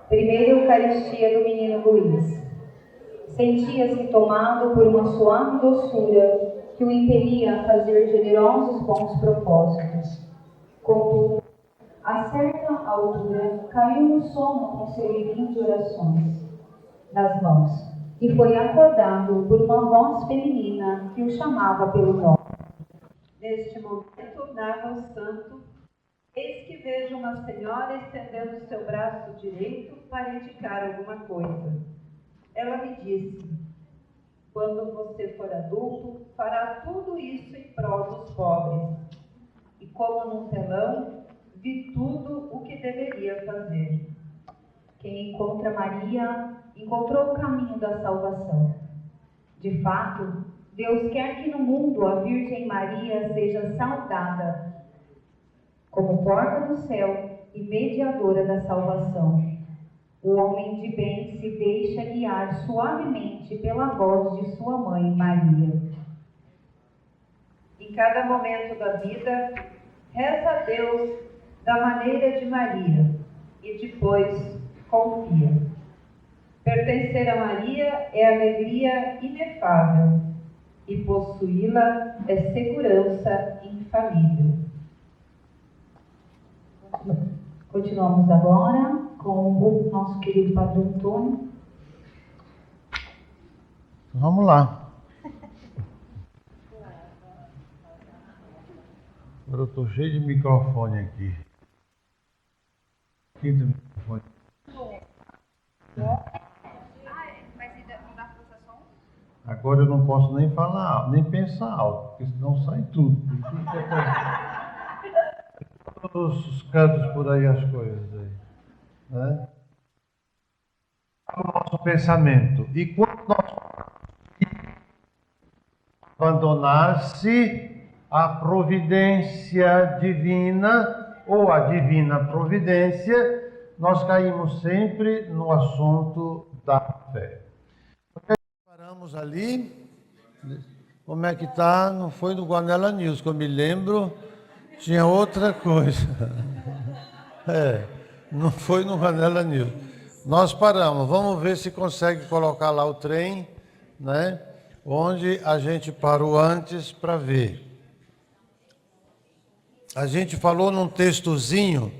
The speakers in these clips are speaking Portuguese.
Primeira Eucaristia do menino Luís. Sentia-se tomado por uma suave doçura que o impelia a fazer generosos bons propósitos. Contudo, a certa altura, caiu no sono com seu livrinho de orações nas mãos e foi acordado por uma voz feminina que o chamava pelo nome. Neste momento, narra o santo: eis que vejo uma senhora estendendo seu braço direito para indicar alguma coisa. Ela me disse: quando você for adulto, fará tudo isso em prol dos pobres. E como num telão, vi tudo o que deveria fazer. Quem encontra Maria, encontrou o caminho da salvação. De fato, Deus quer que no mundo a Virgem Maria seja saudada como porta do céu e mediadora da salvação. O homem de bem se deixa guiar suavemente pela voz de sua mãe, Maria. Em cada momento da vida, reza a Deus da maneira de Maria e depois confia. Pertencer a Maria é alegria inefável e possuí-la é segurança infalível. Continuamos agora com o nosso querido Padre Antônio. Vamos lá. Agora eu estou cheio de microfone aqui. Quinto microfone. Agora eu não posso nem falar, nem pensar alto, porque senão sai tudo. Todos os cantos por aí, as coisas aí, né? O nosso pensamento. E quando nós abandonar-se a providência divina ou a divina providência, nós caímos sempre no assunto da fé. Paramos ali. Como é que tá? Não foi no Guanela News, que eu me lembro. Tinha outra coisa. Não foi no Guanela News. Nós paramos. Vamos ver se consegue colocar lá o trem, né? Onde a gente parou antes para ver. A gente falou num textozinho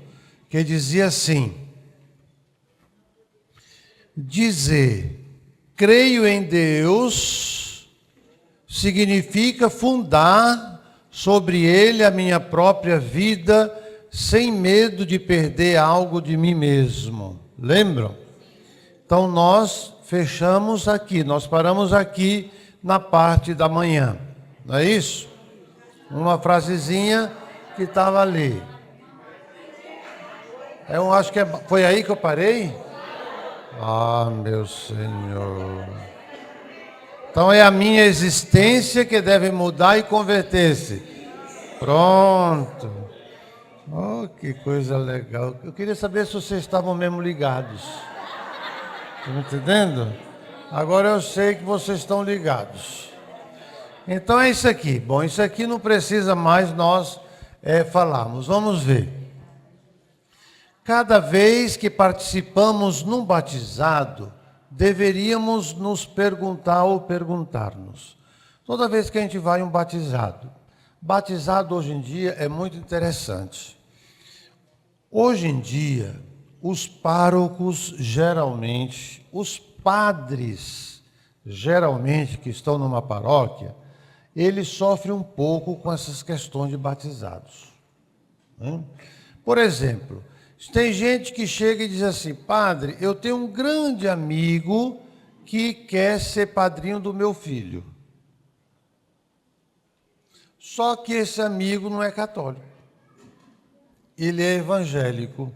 que dizia assim: dizer creio em Deus significa fundar sobre Ele a minha própria vida, sem medo de perder algo de mim mesmo. Lembram? Então nós fechamos aqui, nós paramos aqui na parte da manhã. Não é isso? Uma frasezinha que estava ali. Eu acho que foi aí que eu parei? Ah, meu Senhor. Então é a minha existência que deve mudar e converter-se. Pronto. Oh, que coisa legal. Eu queria saber se vocês estavam mesmo ligados. Estão entendendo? Agora eu sei que vocês estão ligados. Então é isso aqui. Bom, isso aqui não precisa mais nós falarmos. Vamos ver. Cada vez que participamos num batizado, deveríamos nos perguntar ou perguntar-nos. Toda vez que a gente vai em um batizado. Batizado hoje em dia é muito interessante. Hoje em dia, os párocos geralmente, os padres geralmente que estão numa paróquia, eles sofrem um pouco com essas questões de batizados. Por exemplo, tem gente que chega e diz assim: padre, eu tenho um grande amigo que quer ser padrinho do meu filho. Só que esse amigo não é católico. ele é evangélico.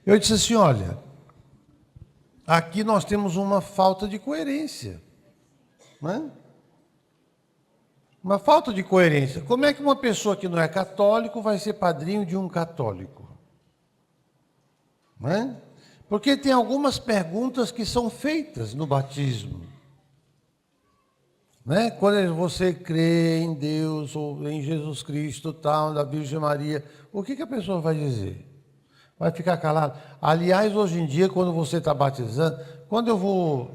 Eu disse assim, olha, aqui nós temos uma falta de coerência, né? Uma falta de coerência. Como é que uma pessoa que não é católico vai ser padrinho de um católico? Né? Porque tem algumas perguntas que são feitas no batismo. Né? Quando você crê em Deus ou em Jesus Cristo, tal, da Virgem Maria, o que a pessoa vai dizer? Vai ficar calado? Aliás, hoje em dia, quando você está batizando, quando eu vou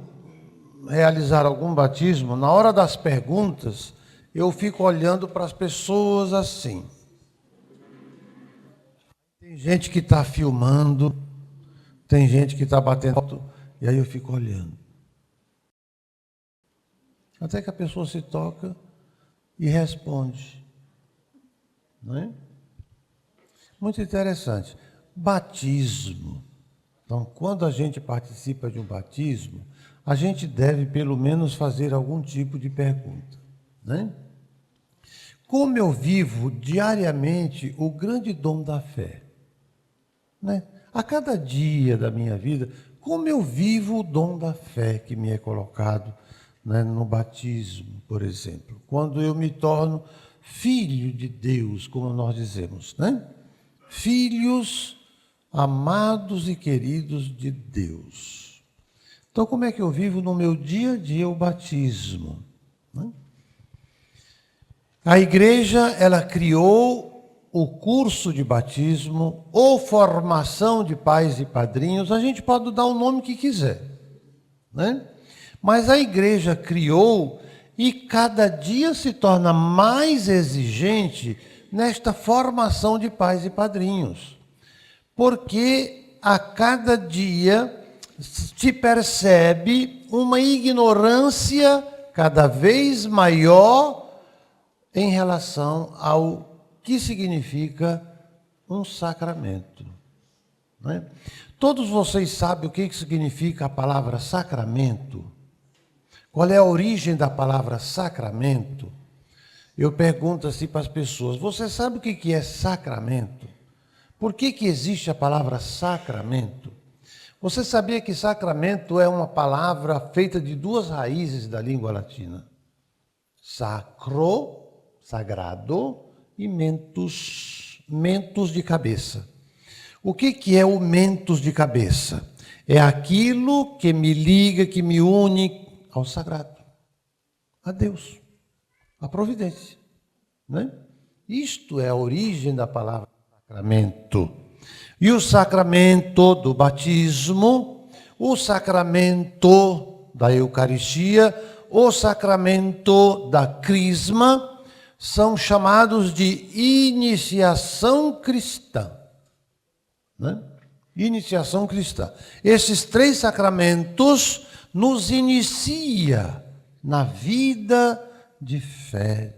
realizar algum batismo, na hora das perguntas, eu fico olhando para as pessoas assim. Tem gente que está filmando, tem gente que está batendo foto, e aí eu fico olhando. Até que a pessoa se toca e responde. Não é? Muito interessante. Batismo. Então, quando a gente participa de um batismo, a gente deve pelo menos fazer algum tipo de pergunta. Né? Como eu vivo diariamente o grande dom da fé? Né? A cada dia da minha vida, como eu vivo o dom da fé que me é colocado, né, no batismo, por exemplo. Quando eu me torno filho de Deus, como nós dizemos, né? Filhos amados e queridos de Deus. Então, como é que eu vivo no meu dia a dia o batismo? Né? A igreja, ela criou o curso de batismo ou formação de pais e padrinhos, a gente pode dar o nome que quiser, né? Mas a igreja criou e cada dia se torna mais exigente nesta formação de pais e padrinhos. Porque a cada dia se percebe uma ignorância cada vez maior em relação ao que significa um sacramento. Né? Todos vocês sabem o que significa a palavra sacramento? Qual é a origem da palavra sacramento? Eu pergunto assim para as pessoas, você sabe o que é sacramento? Por que existe a palavra sacramento? Você sabia que sacramento é uma palavra feita de duas raízes da língua latina? Sacro, sagrado, e mentus, mentus de cabeça. O que é o mentus de cabeça? É aquilo que me liga, que me une ao sagrado, a Deus, a providência. Né? Isto é a origem da palavra sacramento. E o sacramento do batismo, o sacramento da Eucaristia, o sacramento da crisma, são chamados de iniciação cristã. Né? Iniciação cristã. Esses três sacramentos nos inicia na vida de fé,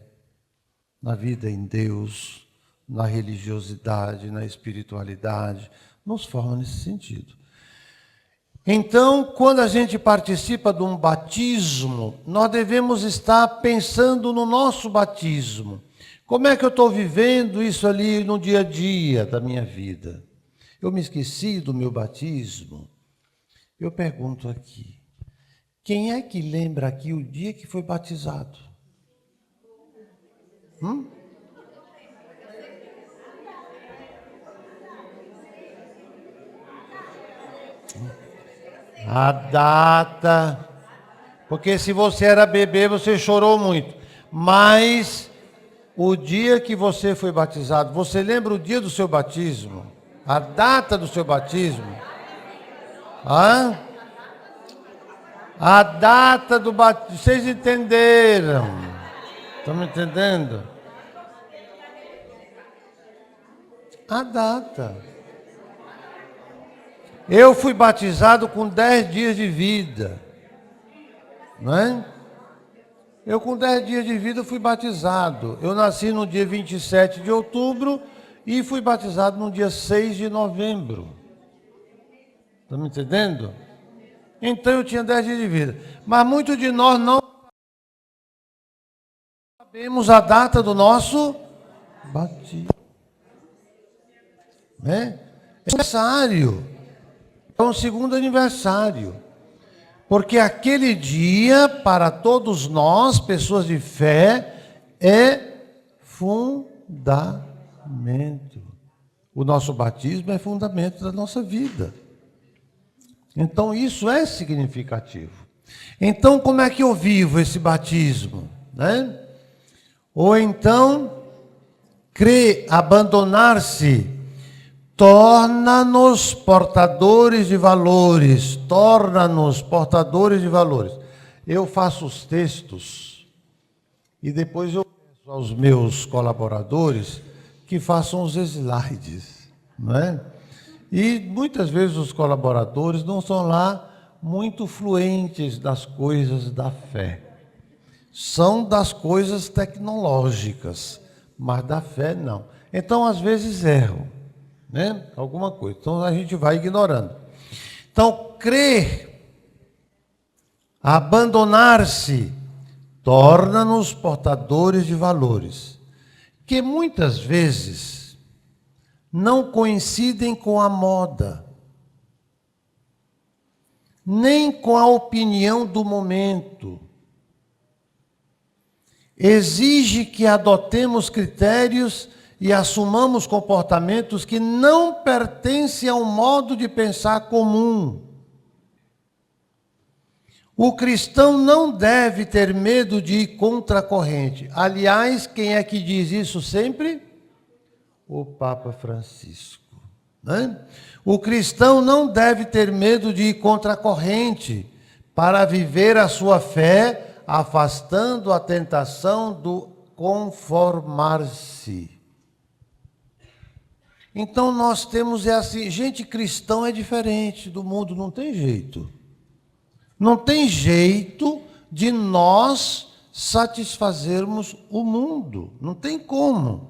na vida em Deus, na religiosidade, na espiritualidade, nos forma nesse sentido. Então, quando a gente participa de um batismo, nós devemos estar pensando no nosso batismo. Como é que eu estou vivendo isso ali no dia a dia da minha vida? Eu me esqueci do meu batismo? Eu pergunto aqui, quem é que lembra aqui o dia que foi batizado? A data, porque se você era bebê, você chorou muito. Mas o dia que você foi batizado, você lembra o dia do seu batismo? A data do seu batismo? Hã? A data do batismo, vocês entenderam? Estão me entendendo? A data. Eu fui batizado com 10 dias de vida, não é? Eu com 10 dias de vida fui batizado. Eu nasci no dia 27 de outubro e fui batizado no dia 6 de novembro. Estão me entendendo? Então eu tinha 10 dias de vida. Mas muitos de nós não sabemos a data do nosso batismo. né? É aniversário. É um segundo aniversário. Porque aquele dia, para todos nós, pessoas de fé, é fundamento. O nosso batismo é fundamento da nossa vida. Então, isso é significativo. Então, como é que eu vivo esse batismo, né? Ou então, abandonar-se, torna-nos portadores de valores, torna-nos portadores de valores. Eu faço os textos e depois eu peço aos meus colaboradores que façam os slides, não é? E muitas vezes os colaboradores não são lá muito fluentes das coisas da fé. São das coisas tecnológicas, mas da fé não. Então, às vezes erram, né? Alguma coisa. Então, a gente vai ignorando. Então, crer, abandonar-se, torna-nos portadores de valores, que muitas vezes não coincidem com a moda, nem com a opinião do momento. Exige que adotemos critérios e assumamos comportamentos que não pertencem ao modo de pensar comum. O cristão não deve ter medo de ir contra a corrente. Aliás, quem é que diz isso sempre? O Papa Francisco, né? O cristão não deve ter medo de ir contra a corrente para viver a sua fé, afastando a tentação do conformar-se. Então nós temos assim, gente, cristão é diferente do mundo, não tem jeito. Não tem jeito de nós satisfazermos o mundo, não tem como.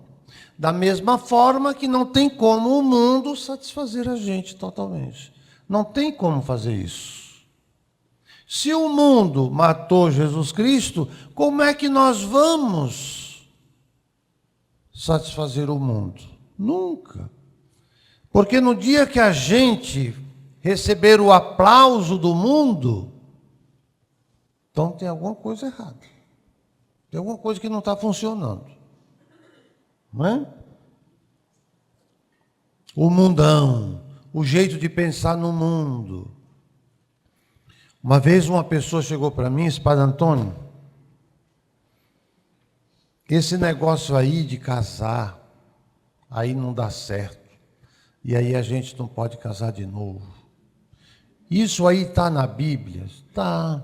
Da mesma forma que não tem como o mundo satisfazer a gente totalmente. Não tem como fazer isso. Se o mundo matou Jesus Cristo, como é que nós vamos satisfazer o mundo? Nunca. Porque no dia que a gente receber o aplauso do mundo, então tem alguma coisa errada. Tem alguma coisa que não está funcionando. Não é? O mundão, o jeito de pensar no mundo. Uma vez uma pessoa chegou para mim, Padre Antônio, esse negócio aí de casar, aí não dá certo. E aí a gente não pode casar de novo. Isso aí está na Bíblia? Está.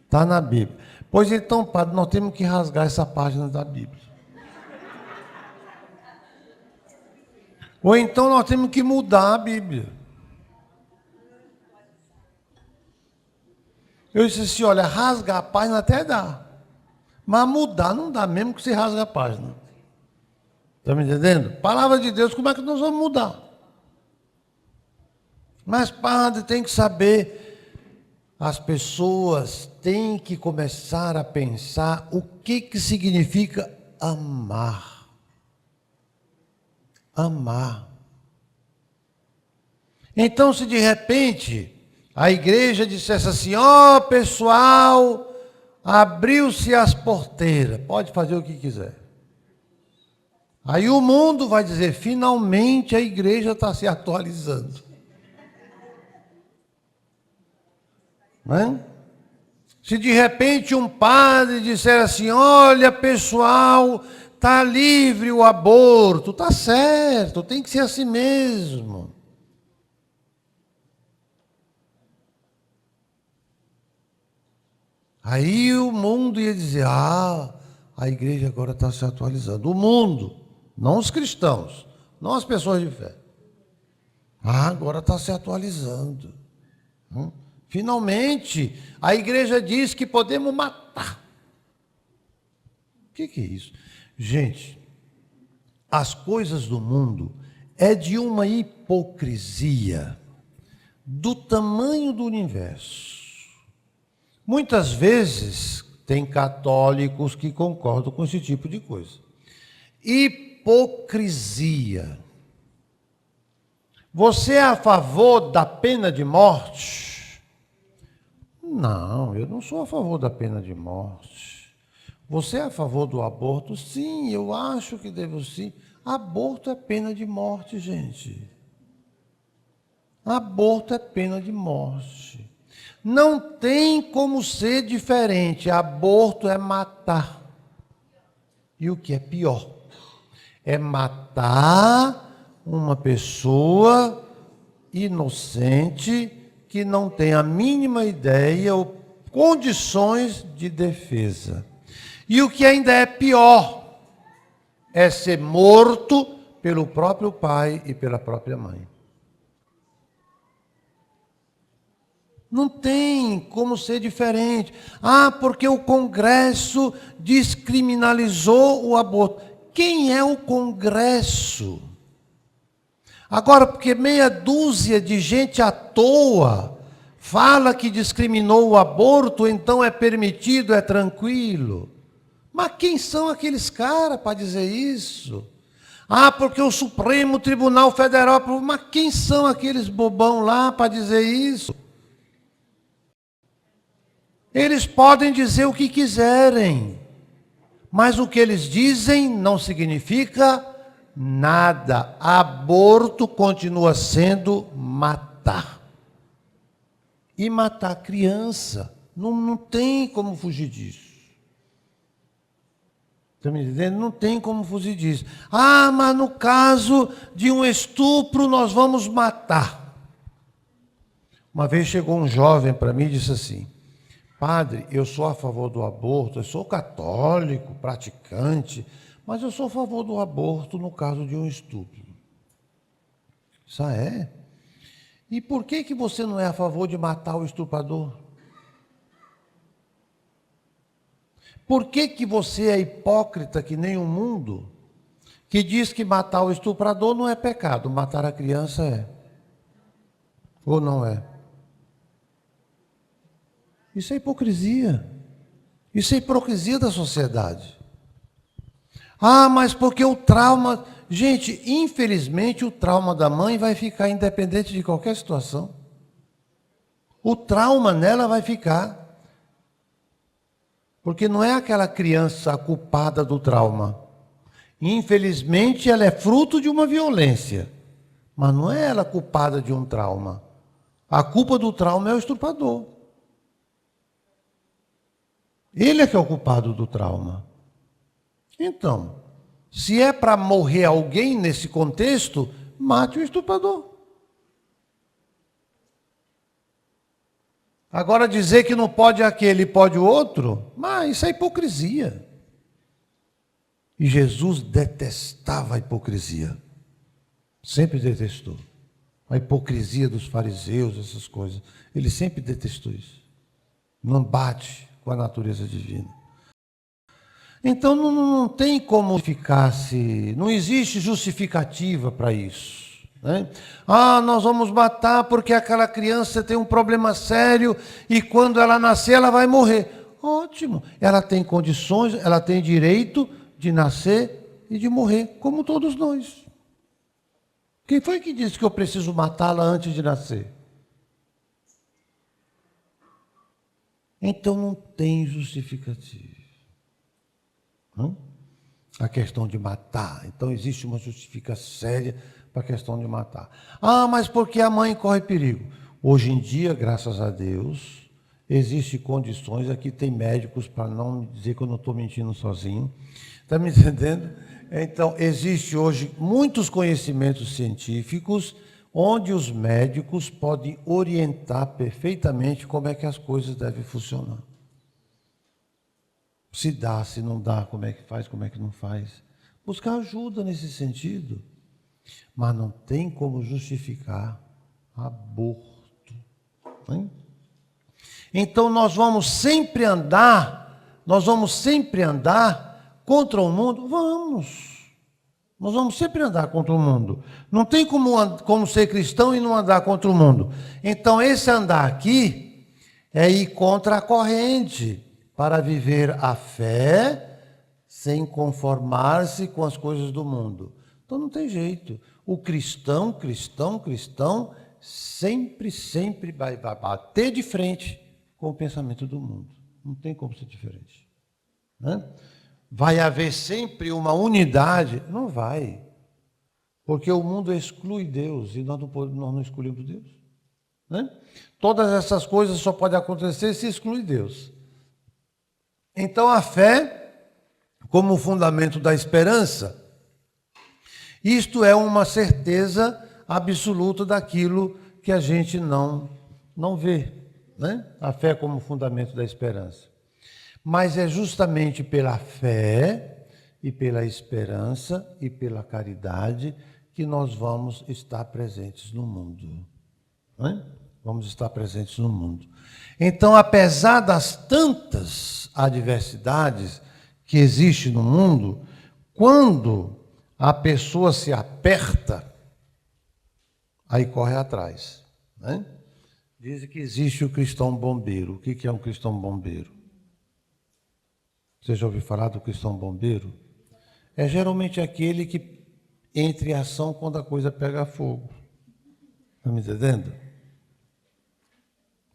Está na Bíblia. Pois então, padre, nós temos que rasgar essa página da Bíblia. Ou então nós temos que mudar a Bíblia. Eu disse assim, olha, rasgar a página até dá. Mas mudar não dá, mesmo que você rasga a página. Está me entendendo? Palavra de Deus, como é que nós vamos mudar? Mas, padre, tem que saber... As pessoas têm que começar a pensar o que significa amar. Amar. Então, se de repente a igreja dissesse assim, ó pessoal, abriu-se as porteiras, pode fazer o que quiser. Aí o mundo vai dizer, finalmente a igreja está se atualizando. Não é? Se de repente um padre disser assim, olha pessoal, está livre o aborto, está certo, tem que ser assim mesmo. Aí o mundo ia dizer, a igreja agora está se atualizando. O mundo, não os cristãos, não as pessoas de fé. Agora está se atualizando. Finalmente, a igreja diz que podemos matar. O que é isso? Gente, as coisas do mundo é de uma hipocrisia do tamanho do universo. Muitas vezes tem católicos que concordam com esse tipo de coisa. E hipocrisia. Você é a favor da pena de morte? Não, eu não sou a favor da pena de morte. Você é a favor do aborto? Sim, eu acho que devo sim. Aborto é pena de morte, gente. Aborto é pena de morte. Não tem como ser diferente. Aborto é matar. E o que é pior? É matar uma pessoa inocente que não tem a mínima ideia ou condições de defesa. E o que ainda é pior é ser morto pelo próprio pai e pela própria mãe. Não tem como ser diferente. Ah, porque o Congresso descriminalizou o aborto. Quem é o Congresso? Agora, porque meia dúzia de gente à toa fala que discriminou o aborto, então é permitido, é tranquilo. Mas quem são aqueles caras para dizer isso? Ah, porque o Supremo Tribunal Federal... Mas quem são aqueles bobão lá para dizer isso? Eles podem dizer o que quiserem, mas o que eles dizem não significa nada. Aborto continua sendo matar. E matar criança. Não tem como fugir disso. Está me entendendo? Não tem como fugir disso. Ah, mas no caso de um estupro nós vamos matar. Uma vez chegou um jovem para mim e disse assim: padre, eu sou a favor do aborto, eu sou católico, praticante, mas eu sou a favor do aborto no caso de um estupro. Isso é? E por que você não é a favor de matar o estuprador? Por que você é hipócrita que nem o mundo, que diz que matar o estuprador não é pecado, matar a criança é? Ou não é? Isso é hipocrisia. Isso é hipocrisia da sociedade. Ah, mas porque o trauma... Gente, infelizmente o trauma da mãe vai ficar independente de qualquer situação. O trauma nela vai ficar. Porque não é aquela criança a culpada do trauma. Infelizmente ela é fruto de uma violência. Mas não é ela culpada de um trauma. A culpa do trauma é o estuprador. Ele é que é o culpado do trauma. Então, se é para morrer alguém nesse contexto, mate o estuprador. Agora dizer que não pode aquele e pode o outro, mas isso é hipocrisia. E Jesus detestava a hipocrisia. Sempre detestou. A hipocrisia dos fariseus, essas coisas. Ele sempre detestou isso. Não bate com a natureza divina. Então não tem como justificar-se, não existe justificativa para isso. Né? Ah, nós vamos matar porque aquela criança tem um problema sério e quando ela nascer ela vai morrer. Ótimo, ela tem condições, ela tem direito de nascer e de morrer, como todos nós. Quem foi que disse que eu preciso matá-la antes de nascer? Então não tem justificativa. A questão de matar. Então existe uma justificação séria para a questão de matar. Ah, mas porque a mãe corre perigo? Hoje em dia, graças a Deus, existem condições, aqui tem médicos, para não dizer que eu não estou mentindo sozinho, está me entendendo? Então, existe hoje muitos conhecimentos científicos onde os médicos podem orientar perfeitamente como é que as coisas devem funcionar. Se dá, se não dá, como é que faz, como é que não faz. Buscar ajuda nesse sentido. Mas não tem como justificar aborto. Hein? Então nós vamos sempre andar contra o mundo? Vamos. Nós vamos sempre andar contra o mundo. Não tem como ser cristão e não andar contra o mundo. Então esse andar aqui é ir contra a corrente, para viver a fé sem conformar-se com as coisas do mundo. Então não tem jeito. O cristão sempre vai bater de frente com o pensamento do mundo. Não tem como ser diferente. Né? Vai haver sempre uma unidade? Não vai. Porque o mundo exclui Deus e nós não escolhemos Deus. Né? Todas essas coisas só podem acontecer se exclui Deus. Então a fé, como fundamento da esperança, isto é uma certeza absoluta daquilo que a gente não vê. Né? A fé como fundamento da esperança. Mas é justamente pela fé e pela esperança e pela caridade que nós vamos estar presentes no mundo. Né? Vamos estar presentes no mundo. Então, apesar das tantas adversidades que existem no mundo, quando a pessoa se aperta, aí corre atrás. Né? Dizem que existe o cristão bombeiro. O que é um cristão bombeiro? Você já ouviu falar do cristão bombeiro? É geralmente aquele que entra em ação quando a coisa pega fogo. Está me entendendo?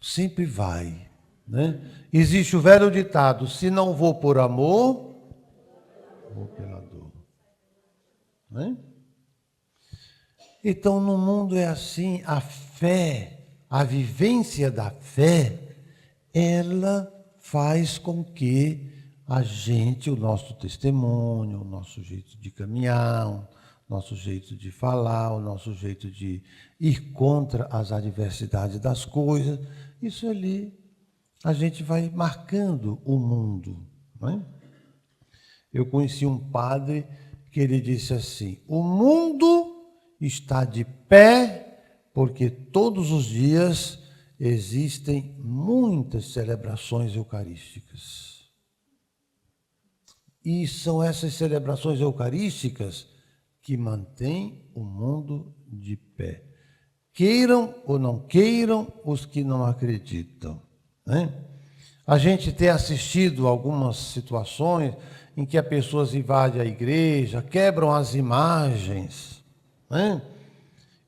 Sempre vai. Né? Existe o velho ditado: se não vou por amor, vou pela dor. Né? Então, no mundo é assim, a fé, a vivência da fé, ela faz com que a gente, o nosso testemunho, o nosso jeito de caminhar, o nosso jeito de falar, o nosso jeito de ir contra as adversidades das coisas, isso ali a gente vai marcando o mundo. Não é? Eu conheci um padre que ele disse assim: o mundo está de pé porque todos os dias existem muitas celebrações eucarísticas. E são essas celebrações eucarísticas que mantêm o mundo de pé. Queiram ou não queiram os que não acreditam. Né? A gente tem assistido algumas situações em que as pessoas invadem a igreja, quebram as imagens, né?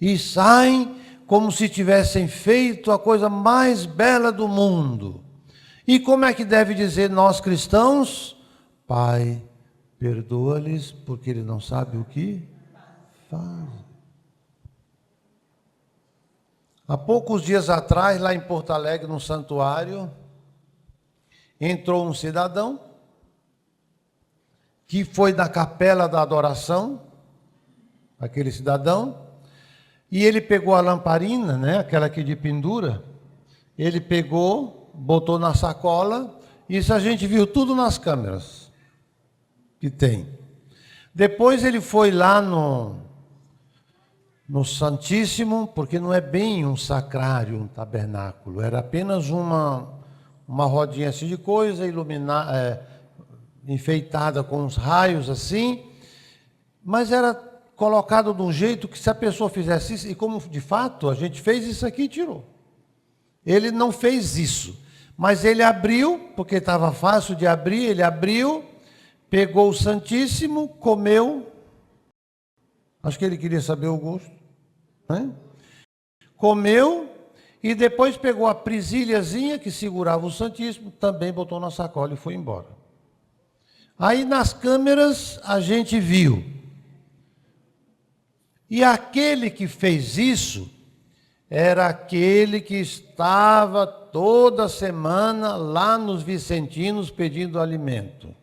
E saem como se tivessem feito a coisa mais bela do mundo. E como é que deve dizer nós cristãos? Pai, perdoa-lhes, porque eles não sabem o que fazem. Há poucos dias atrás, lá em Porto Alegre, no santuário, entrou um cidadão que foi da capela da adoração, aquele cidadão, e ele pegou a lamparina, né, aquela aqui de pendura, ele pegou, botou na sacola, e isso a gente viu tudo nas câmeras que tem. Depois ele foi lá no Santíssimo, porque não é bem um sacrário, um tabernáculo, era apenas uma rodinha assim de coisa, enfeitada com uns raios assim, mas era colocado de um jeito que se a pessoa fizesse isso, e como de fato a gente fez isso aqui e tirou. Ele não fez isso, mas ele abriu, porque estava fácil de abrir, ele abriu, pegou o Santíssimo, comeu, acho que ele queria saber o gosto, né? Comeu, e depois pegou a presilhazinha que segurava o Santíssimo, também botou na sacola e foi embora. Aí nas câmeras a gente viu. E aquele que fez isso era aquele que estava toda semana lá nos Vicentinos pedindo alimento.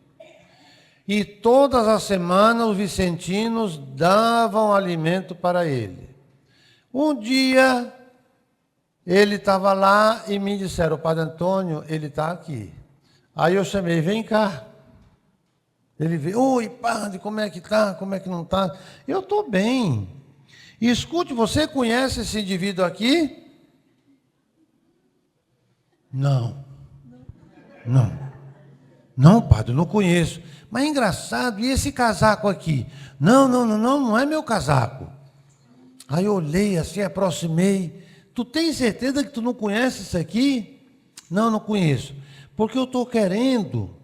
E todas as semanas os vicentinos davam alimento para ele. Um dia ele estava lá e me disseram: Padre Antônio, ele está aqui. Aí eu chamei: vem cá. Ele veio: oi, padre, como é que está? Como é que não está? Eu estou bem. E escute, você conhece esse indivíduo aqui? Não. Não, padre, não conheço. Mas é engraçado, e esse casaco aqui? Não é meu casaco. Aí eu olhei assim, aproximei. Tu tem certeza que tu não conhece isso aqui? Não conheço. Porque eu estou querendo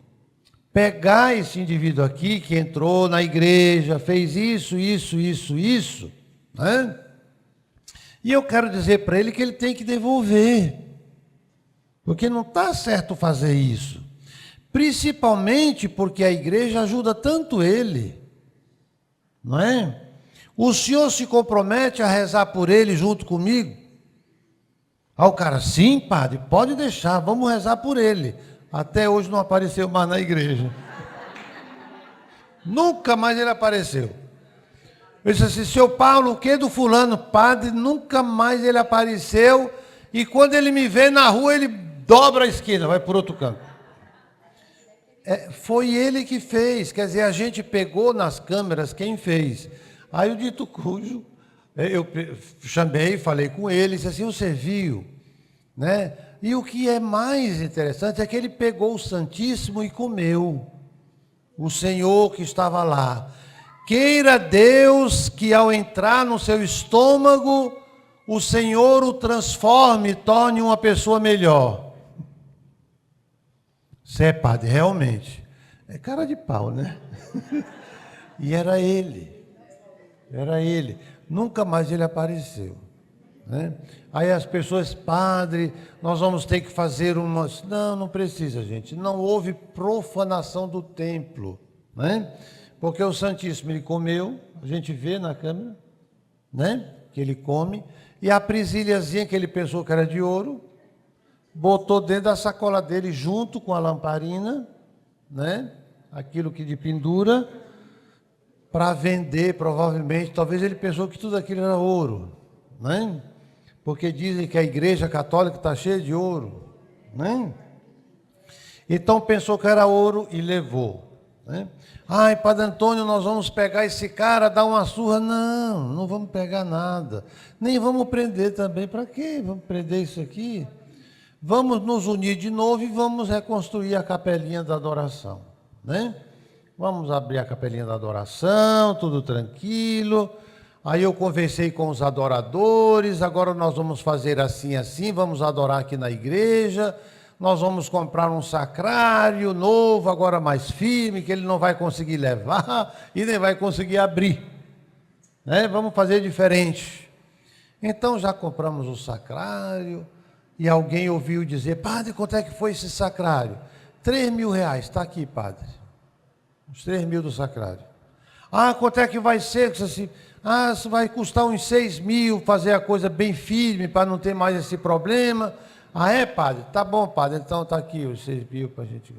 pegar esse indivíduo aqui que entrou na igreja, fez isso, né? E eu quero dizer para ele que ele tem que devolver, porque não está certo fazer isso, principalmente porque a igreja ajuda tanto ele, não é? O senhor se compromete a rezar por ele junto comigo? Aí o cara, sim, padre, pode deixar, vamos rezar por ele. Até hoje não apareceu mais na igreja. Nunca mais ele apareceu. Eu disse assim, seu Paulo, o que do fulano? Padre, nunca mais ele apareceu. E quando ele me vê na rua, ele dobra a esquina, vai por outro canto. Foi ele que fez, quer dizer, a gente pegou nas câmeras quem fez. Aí o dito cujo, eu chamei, falei com ele, disse assim, você viu, né? E o que é mais interessante é que ele pegou o Santíssimo e comeu. O Senhor que estava lá. Queira Deus que ao entrar no seu estômago, o Senhor o transforme e torne uma pessoa melhor. Você é padre, realmente. É cara de pau, né? E era ele. Era ele. Nunca mais ele apareceu. Né? Aí as pessoas, padre, nós vamos ter que fazer umas... Não, não precisa, gente. Não houve profanação do templo. Né? Porque o Santíssimo, ele comeu, a gente vê na câmera, né? Que ele come, e a presilhazinha que ele pensou que era de ouro, botou dentro da sacola dele junto com a lamparina, né? Aquilo que de pendura, para vender, provavelmente. Talvez ele pensou que tudo aquilo era ouro, né? Porque dizem que a igreja católica está cheia de ouro, né? Então pensou que era ouro e levou, né? Ai, Padre Antônio, nós vamos pegar esse cara, dar uma surra. Não, não vamos pegar nada. Nem vamos prender também. Para quê? Vamos prender isso aqui? Vamos nos unir de novo e vamos reconstruir a capelinha da adoração, né? Vamos abrir a capelinha da adoração, tudo tranquilo. Aí eu conversei com os adoradores, agora nós vamos fazer assim, assim, vamos adorar aqui na igreja, nós vamos comprar um sacrário novo, agora mais firme, que ele não vai conseguir levar e nem vai conseguir abrir, né? Vamos fazer diferente. Então já compramos o sacrário e alguém ouviu dizer, padre, quanto é que foi esse sacrário? 3.000 reais, está aqui, padre, os 3.000 do sacrário. Ah, quanto é que vai ser? Assim, ah, isso vai custar uns 6.000, fazer a coisa bem firme, para não ter mais esse problema. Ah, é, padre? Tá bom, padre, então está aqui os 6.000 para a gente...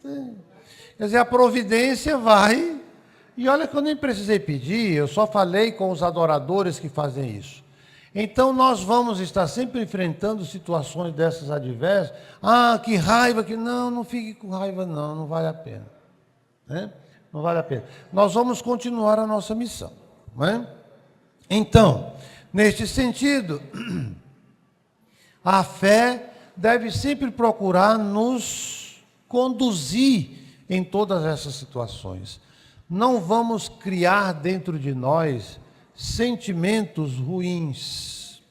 Quer dizer, a providência vai... E olha que eu nem precisei pedir, eu só falei com os adoradores que fazem isso. Então nós vamos estar sempre enfrentando situações dessas adversas. Ah, que raiva, que... Não, não fique com raiva não, não vale a pena. Né? Não vale a pena. Nós vamos continuar a nossa missão. Não é? Então, neste sentido, a fé deve sempre procurar nos conduzir em todas essas situações. Não vamos criar dentro de nós sentimentos ruins.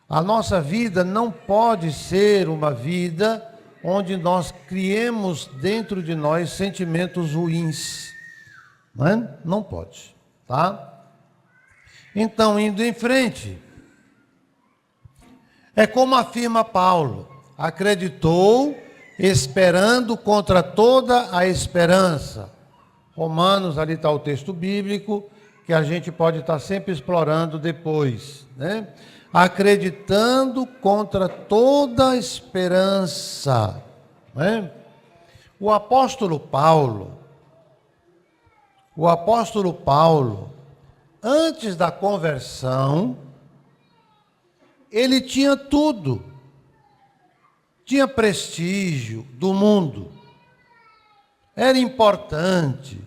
A nossa vida não pode ser uma vida onde nós criemos dentro de nós sentimentos ruins. Não é? Não pode, tá? Então, indo em frente, é como afirma Paulo, acreditou, esperando contra toda a esperança. Romanos, ali está o texto bíblico, que a gente pode estar sempre explorando depois, né? Acreditando contra toda esperança, né? O apóstolo Paulo, antes da conversão, ele tinha tudo, tinha prestígio do mundo, era importante,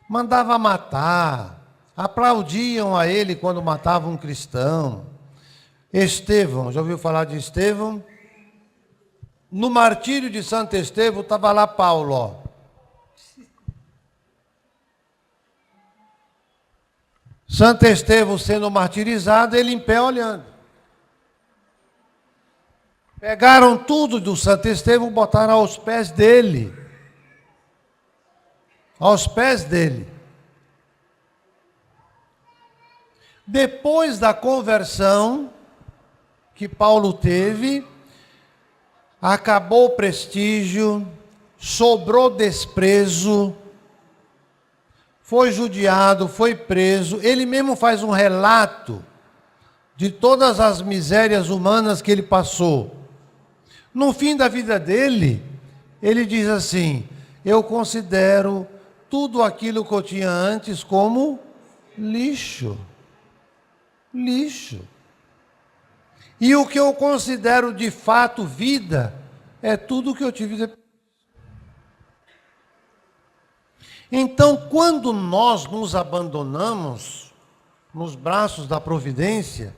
mandava matar, aplaudiam a ele quando matava um cristão. Estevão, já ouviu falar de Estevão? No martírio de Santo Estevão estava lá Paulo, ó. Santo Estevão sendo martirizado, ele em pé olhando. Pegaram tudo do Santo Estevão e botaram aos pés dele. Aos pés dele. Depois da conversão que Paulo teve, acabou o prestígio, sobrou desprezo, foi judiado, foi preso. Ele mesmo faz um relato de todas as misérias humanas que ele passou. No fim da vida dele, ele diz assim: eu considero tudo aquilo que eu tinha antes como lixo. Lixo. E o que eu considero de fato vida é tudo que eu tive depois. Então, quando nós nos abandonamos nos braços da providência,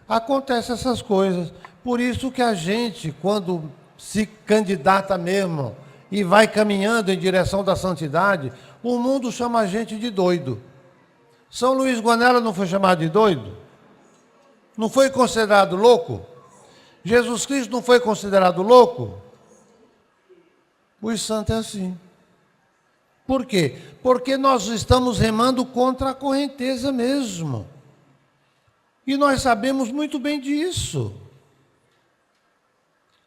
acontecem essas coisas. Por isso que a gente, quando se candidata mesmo e vai caminhando em direção da santidade, o mundo chama a gente de doido. São Luís Gonella não foi chamado de doido? Não foi considerado louco? Jesus Cristo não foi considerado louco? Os santos é assim. Por quê? Porque nós estamos remando contra a correnteza mesmo. E nós sabemos muito bem disso.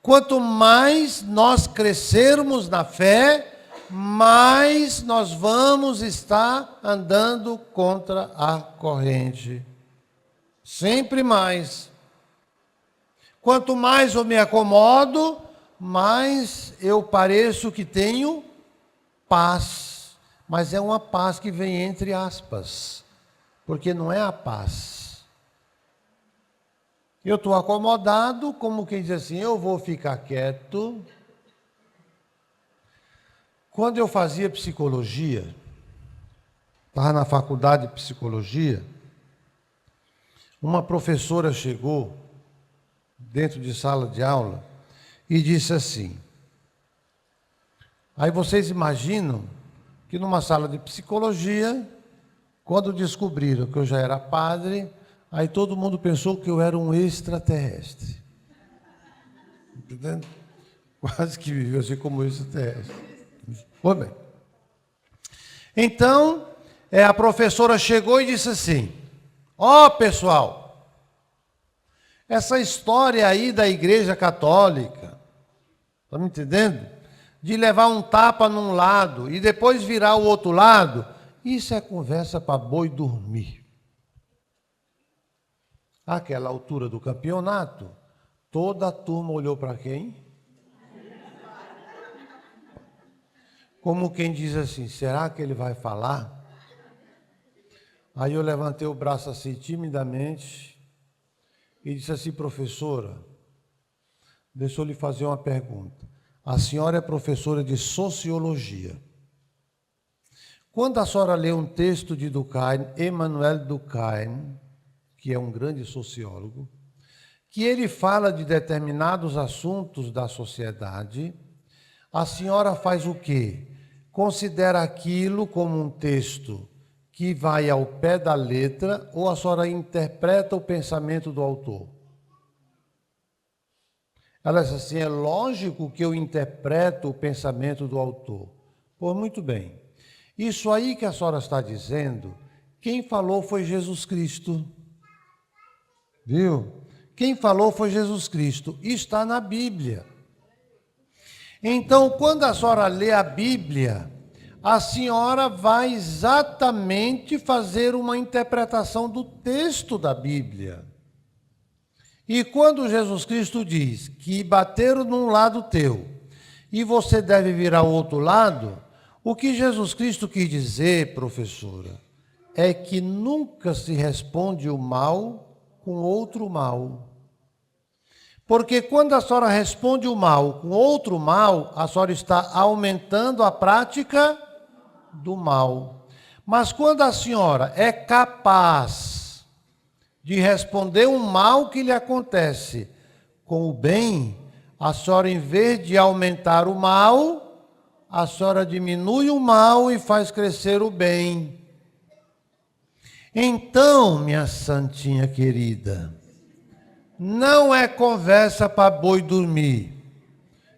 Quanto mais nós crescermos na fé, mais nós vamos estar andando contra a corrente. Sempre mais. Quanto mais eu me acomodo, mais eu pareço que tenho paz. Mas é uma paz que vem entre aspas, porque não é a paz. Eu estou acomodado, como quem diz assim, eu vou ficar quieto. Quando eu fazia psicologia, estava na faculdade de psicologia, uma professora chegou dentro de sala de aula e disse assim, aí vocês imaginam que numa sala de psicologia, quando descobriram que eu já era padre, aí todo mundo pensou que eu era um extraterrestre. Entendendo? Quase que viveu assim como extraterrestre. Foi bem. Então, a professora chegou e disse assim, ó pessoal, essa história aí da Igreja Católica, está me entendendo? De levar um tapa num lado e depois virar o outro lado, isso é conversa para boi dormir. Àquela altura do campeonato, toda a turma olhou para quem? Como quem diz assim, será que ele vai falar? Aí eu levantei o braço assim timidamente e disse assim, professora, deixa eu lhe fazer uma pergunta. A senhora é professora de sociologia. Quando a senhora lê um texto de Durkheim, Emmanuel Durkheim, que é um grande sociólogo, que ele fala de determinados assuntos da sociedade, a senhora faz o quê? Considera aquilo como um texto que vai ao pé da letra ou a senhora interpreta o pensamento do autor? Ela disse assim, é lógico que eu interpreto o pensamento do autor. Pois muito bem. Isso aí que a senhora está dizendo, quem falou foi Jesus Cristo. Viu? Quem falou foi Jesus Cristo. Está na Bíblia. Então, quando a senhora lê a Bíblia, a senhora vai exatamente fazer uma interpretação do texto da Bíblia. E quando Jesus Cristo diz que bateram num lado teu e você deve virar ao outro lado, o que Jesus Cristo quis dizer, professora, é que nunca se responde o mal com outro mal. Porque quando a senhora responde o mal com outro mal, a senhora está aumentando a prática do mal. Mas quando a senhora é capaz de responder um mal que lhe acontece com o bem, a senhora, em vez de aumentar o mal, a senhora diminui o mal e faz crescer o bem. Então, minha santinha querida, Não é conversa para boi dormir.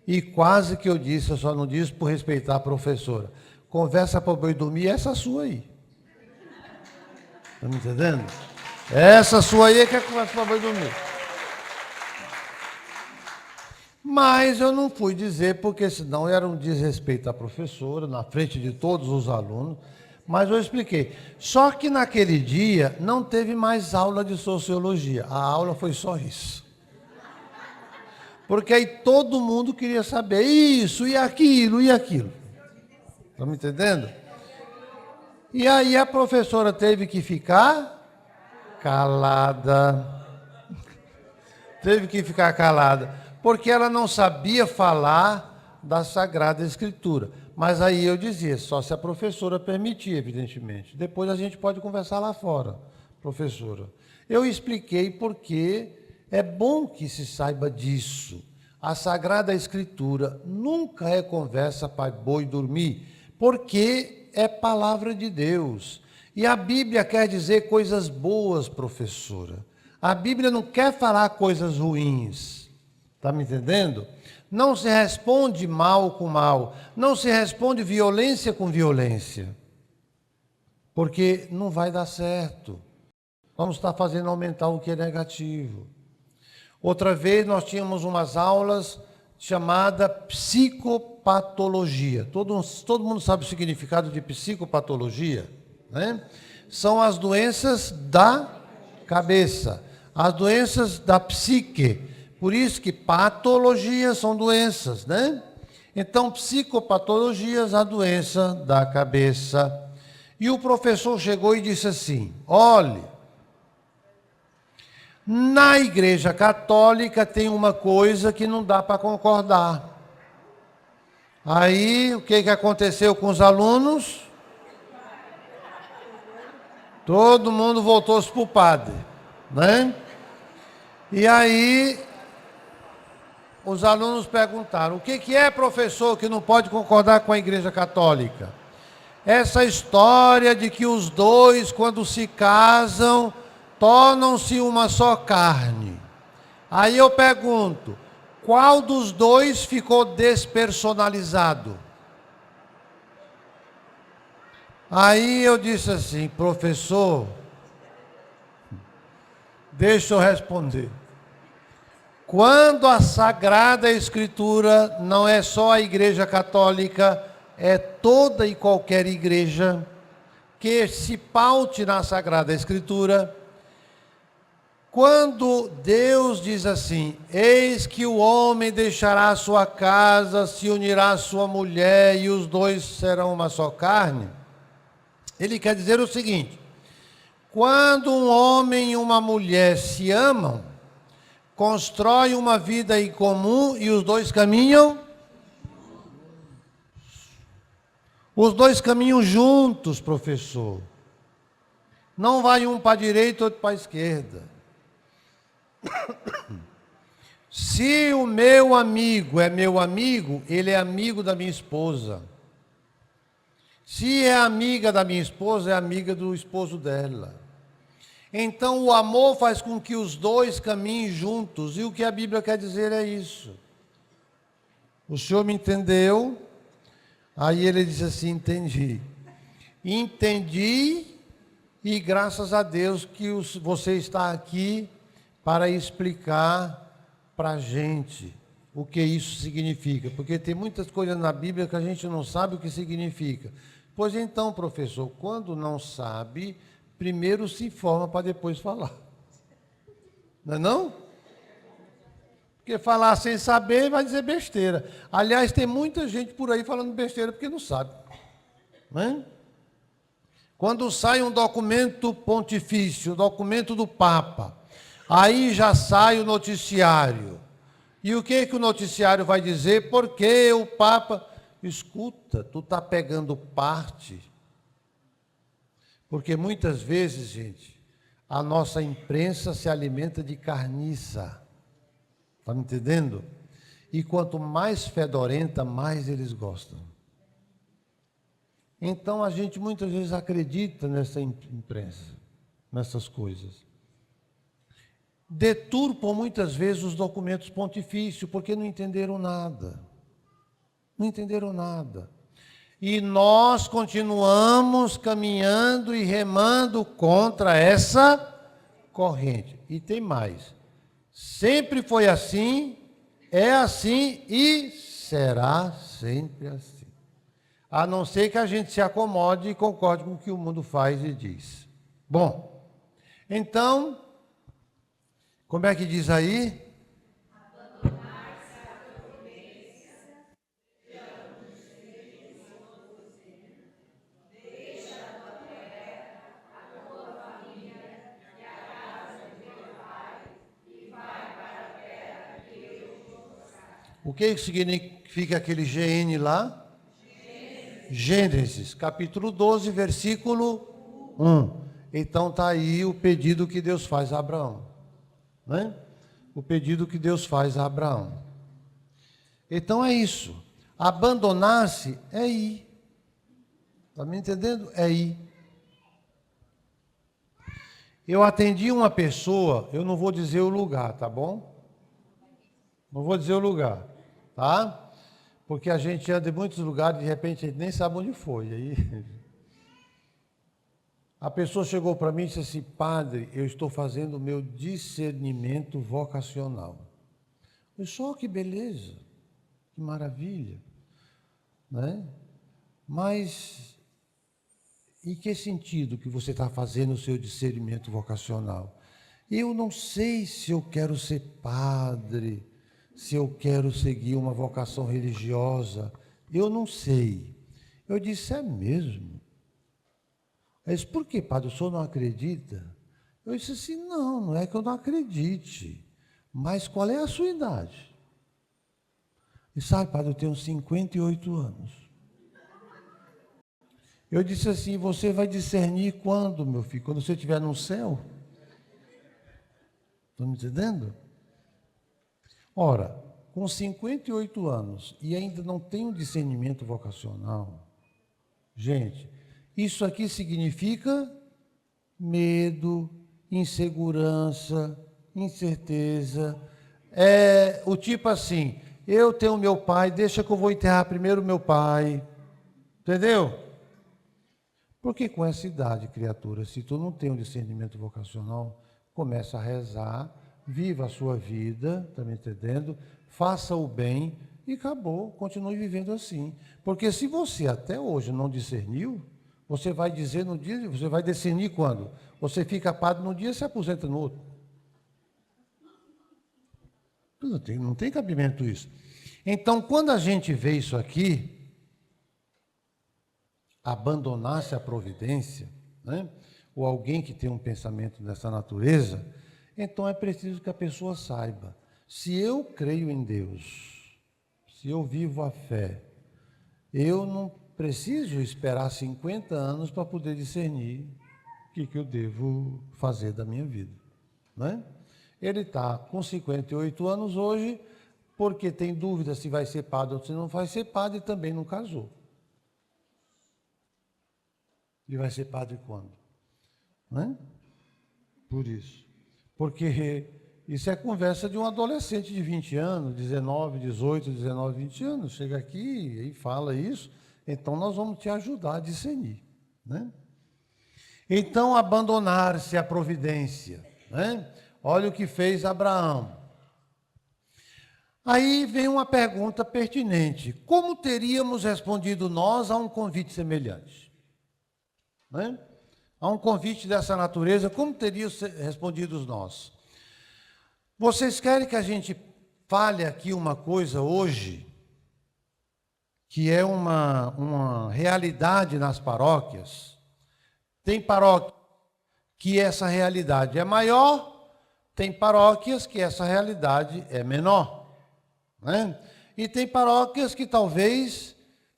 E quase que eu disse, eu só não disse por respeitar a professora. Conversa para boi dormir é essa sua aí. Está me entendendo? Essa sua aí é que é conversa para boi dormir. Mas eu não fui dizer, porque senão era um desrespeito à professora, na frente de todos os alunos. Mas eu expliquei. Só que naquele dia não teve mais aula de sociologia. A aula foi só isso. Porque aí todo mundo queria saber isso e aquilo e aquilo. Estão me entendendo? E aí a professora teve que ficar calada. Teve que ficar calada, porque ela não sabia falar da Sagrada Escritura. Mas aí eu dizia, só se a professora permitir, evidentemente. Depois a gente pode conversar lá fora, professora. Eu expliquei porque é bom que se saiba disso. A Sagrada Escritura nunca é conversa para boi dormir, porque é palavra de Deus. E a Bíblia quer dizer coisas boas, professora. A Bíblia não quer falar coisas ruins. Está me entendendo? Não se responde mal com mal. Não se responde violência com violência. Porque não vai dar certo. Vamos estar fazendo aumentar o que é negativo. Outra vez nós tínhamos umas aulas chamada psicopatologia. Todo mundo sabe o significado de psicopatologia, né? São as doenças da cabeça, as doenças da psique. Por isso que patologias são doenças, né? Então, psicopatologias, a doença da cabeça. E o professor chegou e disse assim: olhe, na Igreja Católica tem uma coisa que não dá para concordar. Aí, o que aconteceu com os alunos? Todo mundo voltou-se para o padre, né? E aí, os alunos perguntaram: o que é, professor, que não pode concordar com a Igreja Católica? Essa história de que os dois, quando se casam, tornam-se uma só carne. Aí eu pergunto: qual dos dois ficou despersonalizado? Aí eu disse assim: professor, deixa eu responder. Quando a Sagrada Escritura não é só a Igreja Católica, é toda e qualquer igreja que se paute na Sagrada Escritura. Quando Deus diz assim: eis que o homem deixará a sua casa, se unirá à sua mulher e os dois serão uma só carne, ele quer dizer o seguinte: quando um homem e uma mulher se amam, constroem uma vida em comum e os dois caminham, juntos, professor. Não vai um para a direita, outro para a esquerda. Se o meu amigo é meu amigo, ele é amigo da minha esposa. Se é amiga da minha esposa, é amiga do esposo dela. Então o amor faz com que os dois caminhem juntos. E o que a Bíblia quer dizer é isso. O senhor me entendeu? Aí ele disse assim: entendi. Entendi, e graças a Deus que você está aqui para explicar para a gente o que isso significa. Porque tem muitas coisas na Bíblia que a gente não sabe o que significa. Pois então, professor, quando não sabe, primeiro se informa para depois falar. Não é não? Porque falar sem saber vai dizer besteira. Aliás, tem muita gente por aí falando besteira porque não sabe. Não é? Quando sai um documento pontifício, um documento do Papa, aí já sai o noticiário. E o que o noticiário vai dizer? Porque o Papa... Escuta, tu está pegando parte. Porque muitas vezes, gente, a nossa imprensa se alimenta de carniça. Está me entendendo? E quanto mais fedorenta, mais eles gostam. Então a gente muitas vezes acredita nessa imprensa, nessas coisas. deturpam muitas vezes os documentos pontifícios, porque não entenderam nada. Não entenderam nada. E nós continuamos caminhando e remando contra essa corrente. E tem mais. Sempre foi assim, é assim e será sempre assim. A não ser que a gente se acomode e concorde com o que o mundo faz e diz. Bom, então, como é que diz aí? O que significa aquele GN lá? Gênesis, capítulo 12, versículo 1. Então está aí o pedido que Deus faz a Abraão. Né? O pedido que Deus faz a Abraão. Então é isso. Abandonar-se é ir. Está me entendendo? É ir. Eu atendi uma pessoa, eu não vou dizer o lugar, tá bom? Não vou dizer o lugar, tá? Porque a gente anda em muitos lugares e de repente a gente nem sabe onde foi. Aí a pessoa chegou para mim e disse assim: padre, eu estou fazendo o meu discernimento vocacional. Eu só que beleza, que maravilha, né? Mas em que sentido que você está fazendo o seu discernimento vocacional? Eu não sei se eu quero ser padre, se eu quero seguir uma vocação religiosa, eu não sei. Eu disse: é mesmo? Ele disse: por que, padre, o senhor não acredita? Eu disse assim: não é que eu não acredite, mas qual é a sua idade? E sabe, padre, eu tenho 58 anos. Eu disse assim: você vai discernir quando, meu filho? Quando você estiver no céu? Estão me entendendo? Ora, com 58 anos e ainda não tem um discernimento vocacional, gente, isso aqui significa medo, insegurança, incerteza. É o tipo assim: eu tenho meu pai, deixa que eu vou enterrar primeiro meu pai. Entendeu? Porque com essa idade, criatura, se tu não tem um discernimento vocacional, começa a rezar, viva a sua vida, está me entendendo? Faça o bem e acabou, continue vivendo assim. Porque se você até hoje não discerniu, você vai dizer no dia, você vai discernir quando? Você fica padre num dia e se aposenta no outro. Não tem cabimento isso. Então, quando a gente vê isso aqui, abandonar-se à providência, né? Ou alguém que tem um pensamento dessa natureza, então é preciso que a pessoa saiba: se eu creio em Deus, se eu vivo a fé, eu não preciso esperar 50 anos para poder discernir o que eu devo fazer da minha vida, né? Ele está com 58 anos hoje, porque tem dúvida se vai ser padre ou se não vai ser padre, e também não casou. E vai ser padre quando? Né? Por isso. Porque isso é conversa de um adolescente de 20 anos, 19, 18, 19, 20 anos. Chega aqui e fala isso, então nós vamos te ajudar a discernir. Né? Então, abandonar-se à providência. Né? Olha o que fez Abraão. Aí vem uma pergunta pertinente: como teríamos respondido nós a um convite semelhante? Né? A um convite dessa natureza, como teríamos respondido nós? Vocês querem que a gente fale aqui uma coisa hoje, que é uma realidade nas paróquias? Tem paróquia que essa realidade é maior, tem paróquias que essa realidade é menor. Né? E tem paróquias que talvez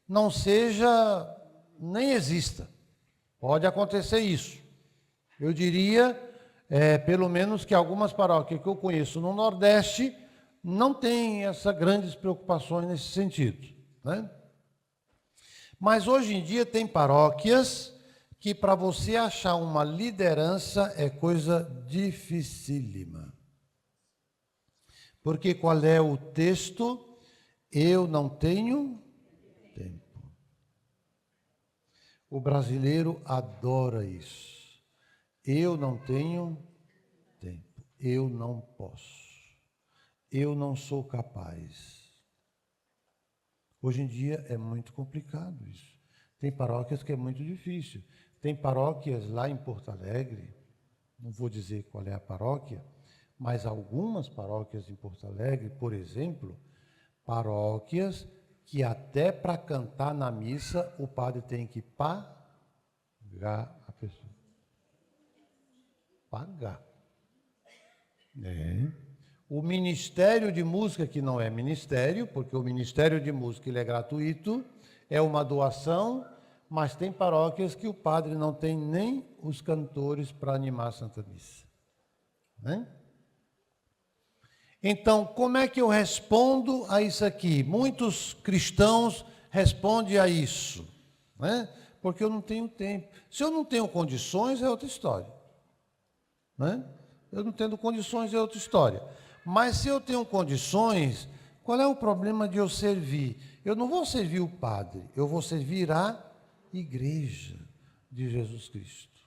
não seja, nem exista. Pode acontecer isso. Eu diria, pelo menos, que algumas paróquias que eu conheço no Nordeste não têm essas grandes preocupações nesse sentido. Né? Mas hoje em dia tem paróquias que para você achar uma liderança é coisa dificílima. Porque qual é o texto? Eu não tenho tempo. O brasileiro adora isso. Eu não tenho tempo. Eu não posso. Eu não sou capaz. Hoje em dia é muito complicado isso. Tem paróquias que é muito difícil. Tem paróquias lá em Porto Alegre, não vou dizer qual é a paróquia, mas algumas paróquias em Porto Alegre, por exemplo, paróquias que até para cantar na missa o padre tem que pagar a pessoa. Pagar. O Ministério de Música, que não é ministério, porque o Ministério de Música ele é gratuito, é uma doação, mas tem paróquias que o padre não tem nem os cantores para animar a Santa Missa. Né? Então, como é que eu respondo a isso aqui? Muitos cristãos respondem a isso, né? Porque eu não tenho tempo. Se eu não tenho condições, é outra história. Né? Eu não tendo condições, é outra história. Mas se eu tenho condições, qual é o problema de eu servir? Eu não vou servir o padre, eu vou servir a igreja de Jesus Cristo.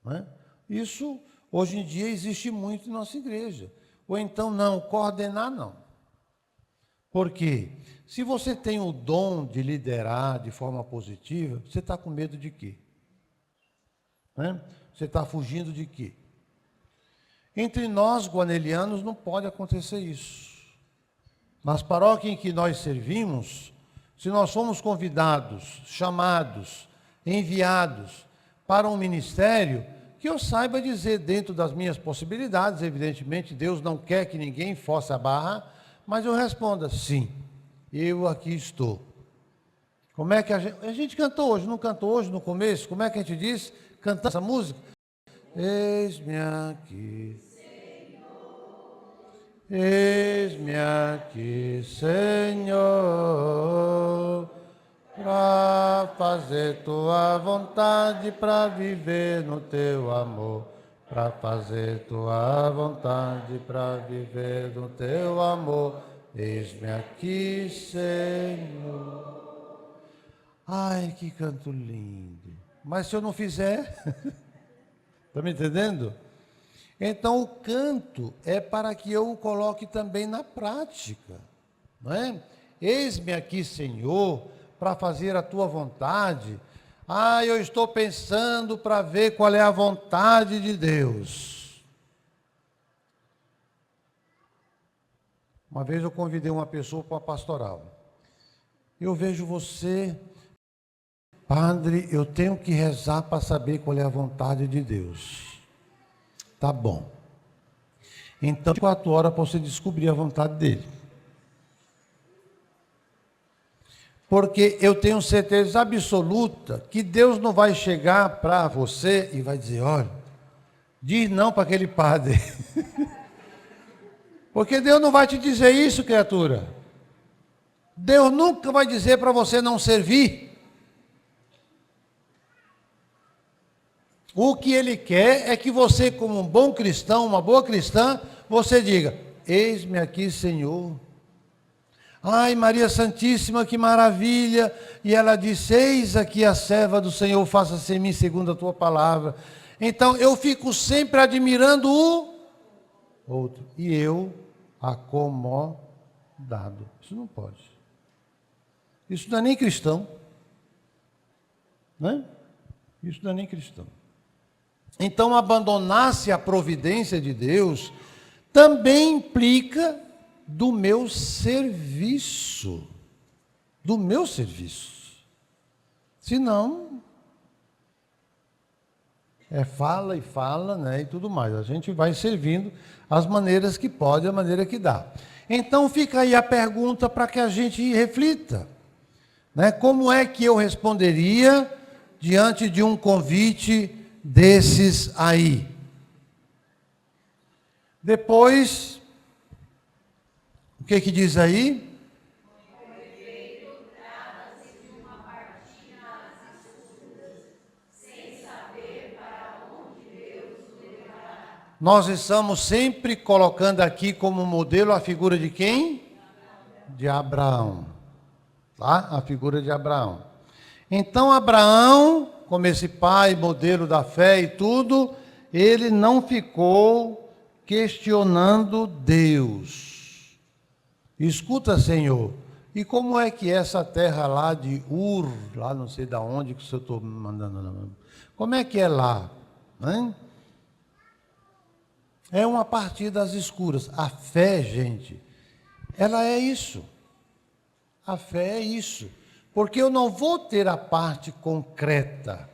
Né? Isso, hoje em dia, existe muito em nossa igreja. Ou então, não, coordenar não. Por quê? Se você tem o dom de liderar de forma positiva, você está com medo de quê? Né? Você está fugindo de quê? Entre nós, guanelianos, não pode acontecer isso. Nas paróquias em que nós servimos, se nós somos convidados, chamados, enviados para um ministério, que eu saiba dizer dentro das minhas possibilidades, evidentemente, Deus não quer que ninguém force a barra, mas eu responda, sim, eu aqui estou. Como é que a gente cantou hoje, não cantou hoje no começo? Como é que a gente diz, cantando essa música? Eis-me aqui. Eis-me aqui, Senhor, para fazer tua vontade, para viver no teu amor, para fazer tua vontade, para viver no teu amor. Eis-me aqui, Senhor. Ai, que canto lindo. Mas se eu não fizer, está me entendendo? Então, o canto é para que eu o coloque também na prática, não é? Eis-me aqui, Senhor, para fazer a tua vontade. Ah, eu estou pensando para ver qual é a vontade de Deus. Uma vez eu convidei uma pessoa para uma pastoral. Eu vejo você, padre, eu tenho que rezar para saber qual é a vontade de Deus. Tá bom. Então, 4 horas para você descobrir a vontade dele. Porque eu tenho certeza absoluta que Deus não vai chegar para você e vai dizer, olha, diz não para aquele padre. Porque Deus não vai te dizer isso, criatura. Deus nunca vai dizer para você não servir. O que Ele quer é que você, como um bom cristão, uma boa cristã, você diga, eis-me aqui, Senhor. Ai, Maria Santíssima, que maravilha. E ela disse, eis aqui a serva do Senhor, faça-se em mim segundo a tua palavra. Então, eu fico sempre admirando o outro. E eu, acomodado. Isso não pode. Isso não é nem cristão. Né? Isso não é nem cristão. Então, abandonar-se à providência de Deus também implica do meu serviço. Do meu serviço. Senão, fala e fala, né, e tudo mais. A gente vai servindo as maneiras que pode, a maneira que dá. Então, fica aí a pergunta para que a gente reflita. Né? Como é que eu responderia diante de um convite desses aí? Depois, o que diz aí? Nós estamos sempre colocando aqui como modelo a figura de quem? De Abraão. Tá? A figura de Abraão. Então, Abraão, como esse pai, modelo da fé e tudo, ele não ficou questionando Deus. Escuta, Senhor, e como é que essa terra lá de Ur, lá não sei de onde que o senhor está me mandando, como é que é lá? Hein? É uma partida às escuras. A fé, gente, ela é isso. A fé é isso. Porque eu não vou ter a parte concreta,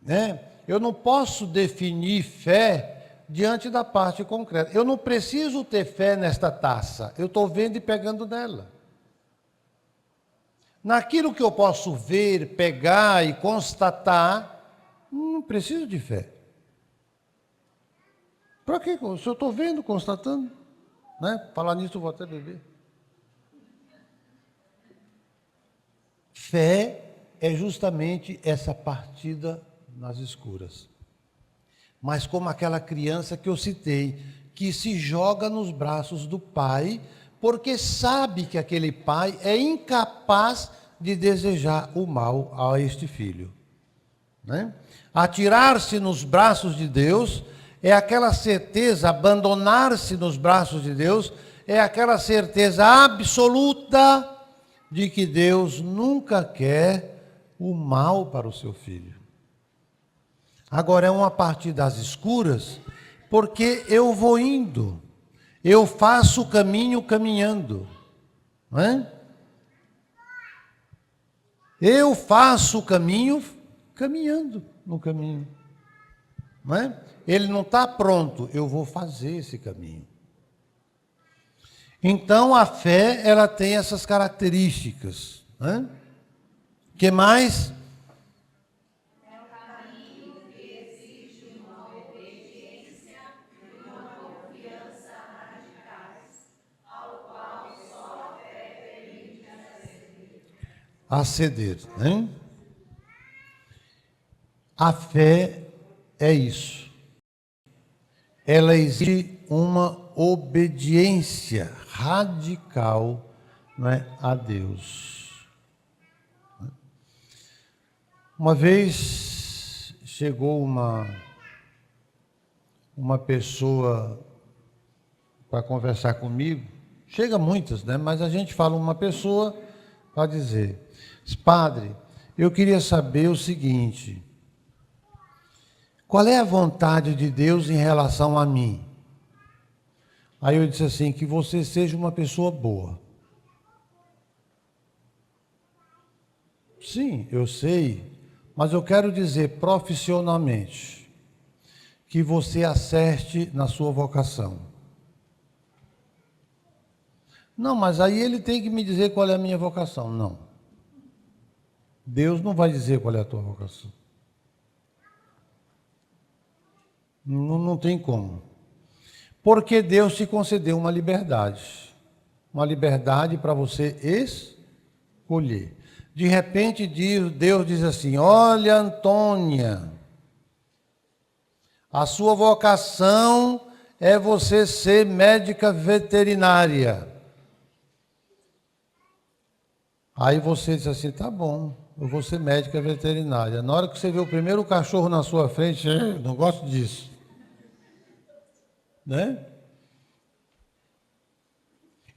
né? Eu não posso definir fé diante da parte concreta. Eu não preciso ter fé nesta taça. Eu estou vendo e pegando nela. Naquilo que eu posso ver, pegar e constatar, não preciso de fé. Para quê? Se eu estou vendo, constatando, né? Falar nisso, eu vou até beber. Fé é justamente essa partida nas escuras. Mas como aquela criança que eu citei, que se joga nos braços do pai, porque sabe que aquele pai é incapaz de desejar o mal a este filho. Né? Atirar-se nos braços de Deus é aquela certeza, abandonar-se nos braços de Deus é aquela certeza absoluta de que Deus nunca quer o mal para o seu filho. Agora é uma partida às escuras, porque eu vou indo, eu faço o caminho caminhando, não é? Eu faço o caminho caminhando no caminho, não é? Ele não está pronto, eu vou fazer esse caminho. Então a fé, ela tem essas características, né? Que mais? É o caminho que exige uma obediência e uma confiança radicais, ao qual só a fé permite Aceder, né? A fé é isso. Ela exige uma obediência radical, não é, a Deus. Uma vez chegou uma pessoa para conversar comigo, chega muitas, né? Mas a gente fala uma pessoa para dizer: padre, eu queria saber o seguinte, qual é a vontade de Deus em relação a mim? Aí eu disse assim, que você seja uma pessoa boa. Sim, eu sei, mas eu quero dizer profissionalmente, que você acerte na sua vocação. Não, mas aí ele tem que me dizer qual é a minha vocação. Não. Deus não vai dizer qual é a tua vocação. Não tem como. Porque Deus te concedeu uma liberdade para você escolher. De repente Deus diz assim: olha, Antônia, a sua vocação é você ser médica veterinária. Aí você diz assim: tá bom, eu vou ser médica veterinária. Na hora que você vê o primeiro cachorro na sua frente, não gosto disso. Né?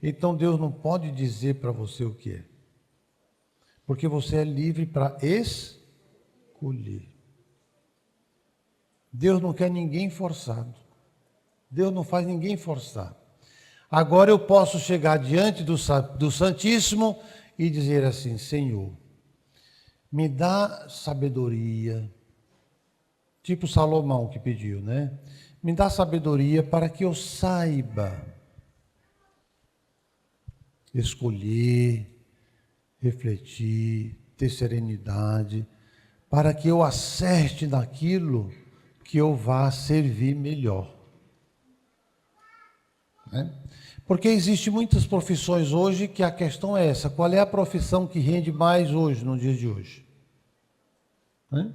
Então Deus não pode dizer para você o que é, porque você é livre para escolher. Deus não quer ninguém forçado. Deus não faz ninguém forçar. Agora eu posso chegar diante do Santíssimo e dizer assim: Senhor, me dá sabedoria, tipo Salomão que pediu, né? Me dá sabedoria para que eu saiba escolher, refletir, ter serenidade, para que eu acerte naquilo que eu vá servir melhor. Né? Porque existem muitas profissões hoje que a questão é essa: qual é a profissão que rende mais hoje, no dia de hoje? Né?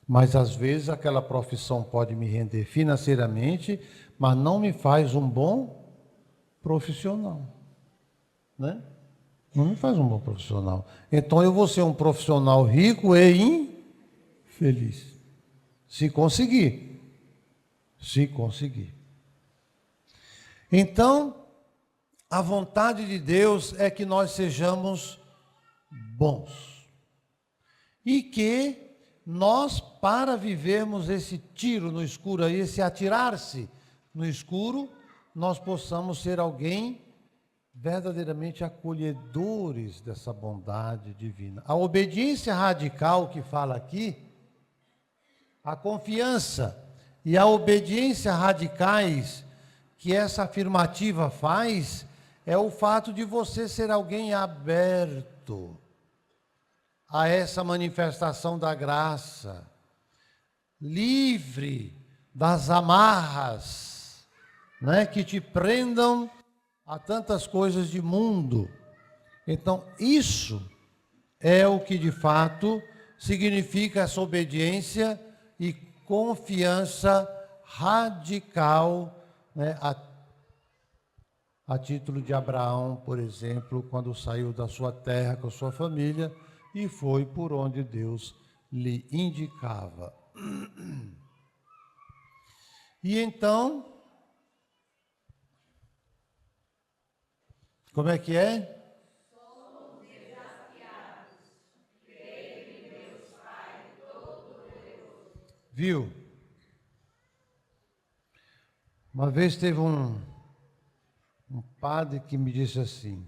Mas às vezes aquela profissão pode me render financeiramente, mas não me faz um bom profissional, né? Não me faz um bom profissional. Então eu vou ser um profissional rico e infeliz. Se conseguir. Se conseguir. Então, a vontade de Deus é que nós sejamos bons. E que nós, para vivermos esse tiro no escuro aí, esse atirar-se no escuro, nós possamos ser alguém verdadeiramente acolhedores dessa bondade divina. A obediência radical que fala aqui, a confiança e a obediência radicais que essa afirmativa faz, é o fato de você ser alguém aberto a essa manifestação da graça, livre das amarras, né, que te prendam a tantas coisas de mundo. Então, isso é o que de fato significa essa obediência e confiança radical, né, a título de Abraão, por exemplo, quando saiu da sua terra com a sua família e foi por onde Deus lhe indicava. E então, como é que é? Somos desafiados. Creio em Deus Pai Todo-Poderoso. Viu? Uma vez teve um padre que me disse assim,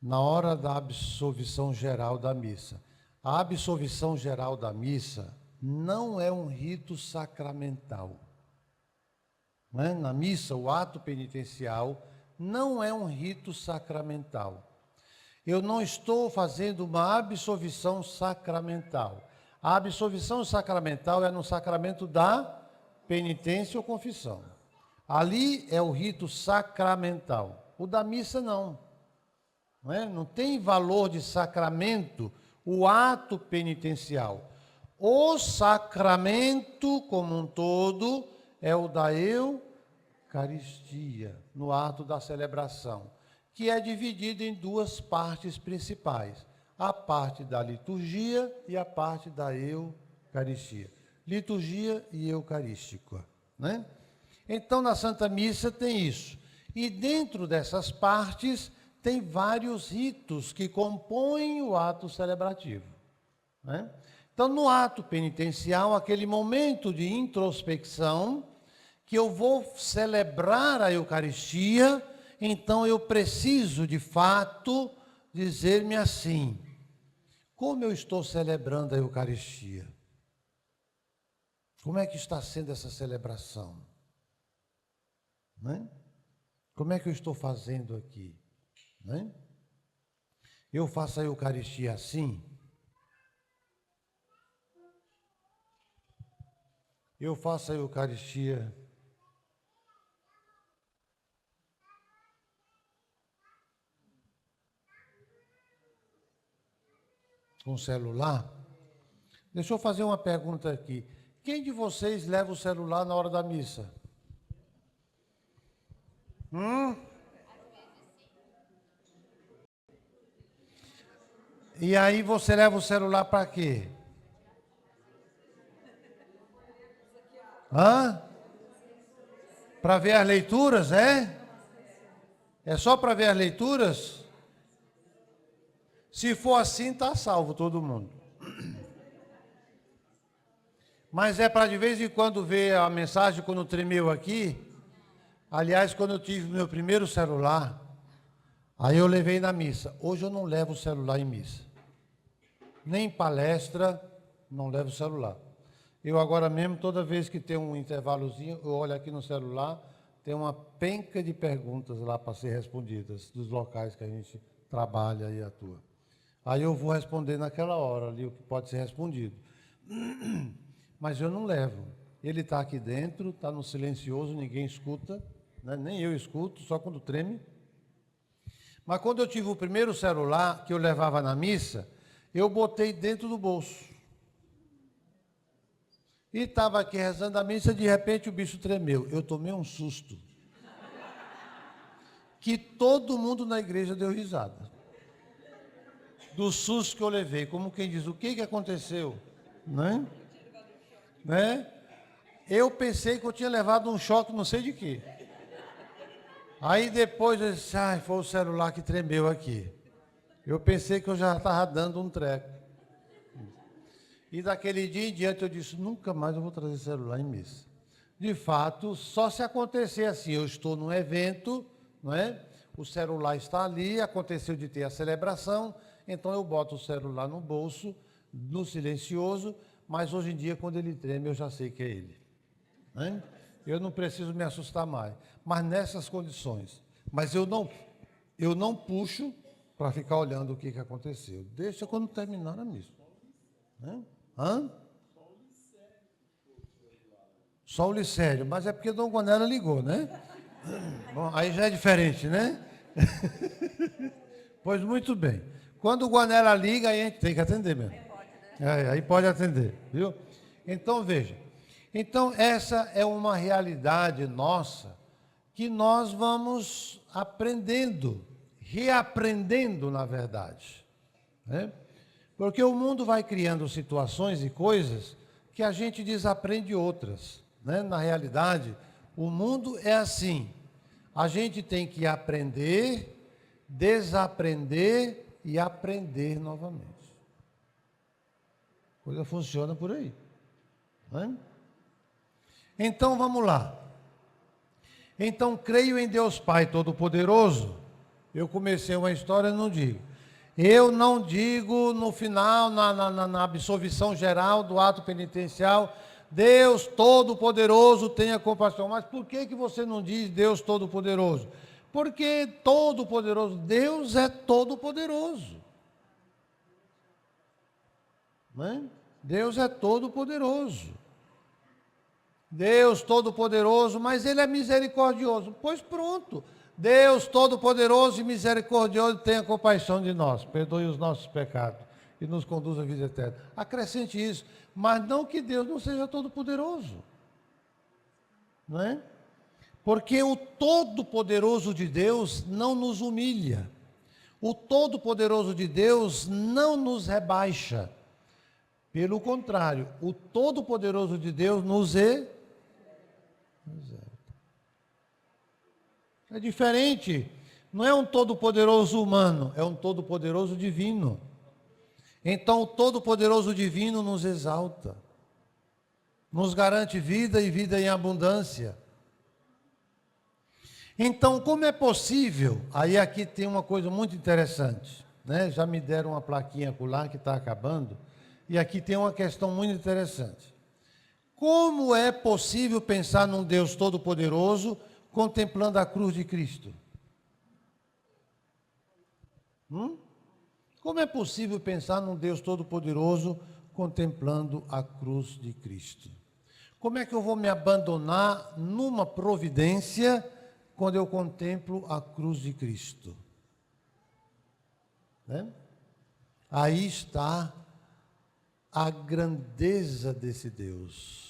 na hora da absolvição geral da missa. A absolvição geral da missa não é um rito sacramental. Não é? Na missa, o ato penitencial não é um rito sacramental. Eu não estou fazendo uma absolvição sacramental. A absolvição sacramental é no sacramento da penitência ou confissão. Ali é o rito sacramental. O da missa não. Não é? Não tem valor de sacramento o ato penitencial. O sacramento como um todo é o da Eucaristia, no ato da celebração, que é dividido em duas partes principais, a parte da liturgia e a parte da Eucaristia. Liturgia e eucarística, né? Então, na Santa Missa tem isso. E dentro dessas partes, tem vários ritos que compõem o ato celebrativo, né? Então, no ato penitencial, aquele momento de introspecção, que eu vou celebrar a Eucaristia, então eu preciso, de fato, dizer-me assim, como eu estou celebrando a Eucaristia? Como é que está sendo essa celebração? Né? Como é que eu estou fazendo aqui? Né? Eu faço a Eucaristia assim? Eu faço a Eucaristia com celular? Deixa eu fazer uma pergunta aqui. Quem de vocês leva o celular na hora da missa? E aí você leva o celular para quê? Para ver as leituras, é? É só para ver as leituras? Se for assim, está salvo todo mundo. Mas é para de vez em quando ver a mensagem quando tremeu aqui. Aliás, quando eu tive meu primeiro celular, aí eu levei na missa. Hoje eu não levo o celular em missa. Nem em palestra, não levo o celular. Eu agora mesmo, toda vez que tem um intervalozinho, eu olho aqui no celular, tem uma penca de perguntas lá para ser respondidas, dos locais que a gente trabalha e atua. Aí eu vou responder naquela hora ali o que pode ser respondido. Mas eu não levo. Ele está aqui dentro, está no silencioso, ninguém escuta, né? Nem eu escuto, só quando treme. Mas quando eu tive o primeiro celular que eu levava na missa, eu botei dentro do bolso. E estava aqui rezando a missa, de repente o bicho tremeu. Eu tomei um susto. Que todo mundo na igreja deu risada. Do susto que eu levei. Como quem diz, o que aconteceu? Né? Eu pensei que eu tinha levado um choque, não sei de quê. Aí depois eu disse, foi o celular que tremeu aqui. Eu pensei que eu já estava dando um treco. E daquele dia em diante eu disse, nunca mais eu vou trazer celular em missa. De fato, só se acontecer assim, eu estou num evento, não é? O celular está ali, aconteceu de ter a celebração, então eu boto o celular no bolso, no silencioso, mas hoje em dia, quando ele treme, eu já sei que é ele. Né? Eu não preciso me assustar mais. Mas nessas condições. Mas eu não puxo para ficar olhando o que aconteceu. Deixa quando terminar a missa. Né? Só o Licério, mas é porque Dom Guanela ligou, né? Bom, aí já é diferente, né? Pois muito bem. Quando o Guanela liga, aí a gente tem que atender mesmo. Aí pode atender, viu? Então, veja. Então, essa é uma realidade nossa que nós vamos aprendendo, reaprendendo, na verdade. Né? Porque o mundo vai criando situações e coisas que a gente desaprende outras. Né? Na realidade, o mundo é assim. A gente tem que aprender, desaprender e aprender novamente. A coisa funciona por aí. Né? Então, vamos lá. Então, creio em Deus Pai Todo-Poderoso. Eu comecei uma história e não digo. Eu não digo no final, na absolvição geral do ato penitencial, Deus Todo-Poderoso tenha compaixão. Mas por que você não diz Deus Todo-Poderoso? Porque Todo-Poderoso, Deus é Todo-Poderoso. Né? Deus é Todo-Poderoso. Deus Todo-Poderoso, mas Ele é misericordioso. Pois pronto. Deus Todo-Poderoso e misericordioso, tenha compaixão de nós, perdoe os nossos pecados e nos conduza à vida eterna. Acrescente isso, mas não que Deus não seja Todo-Poderoso. Não é? Porque o Todo-Poderoso de Deus não nos humilha. O Todo-Poderoso de Deus não nos rebaixa. Pelo contrário, o Todo-Poderoso de Deus nos exalta. É diferente. Não é um Todo-Poderoso humano, é um Todo-Poderoso divino. Então, o Todo-Poderoso divino nos exalta. Nos garante vida e vida em abundância. Então, como é possível? Aí aqui tem uma coisa muito interessante. Né? Já me deram uma plaquinha lá que está acabando. E aqui tem uma questão muito interessante. Como é possível pensar num Deus Todo-Poderoso contemplando a cruz de Cristo? Como é possível pensar num Deus Todo-Poderoso contemplando a cruz de Cristo? Como é que eu vou me abandonar numa providência quando eu contemplo a cruz de Cristo? Né? Aí está a grandeza desse Deus.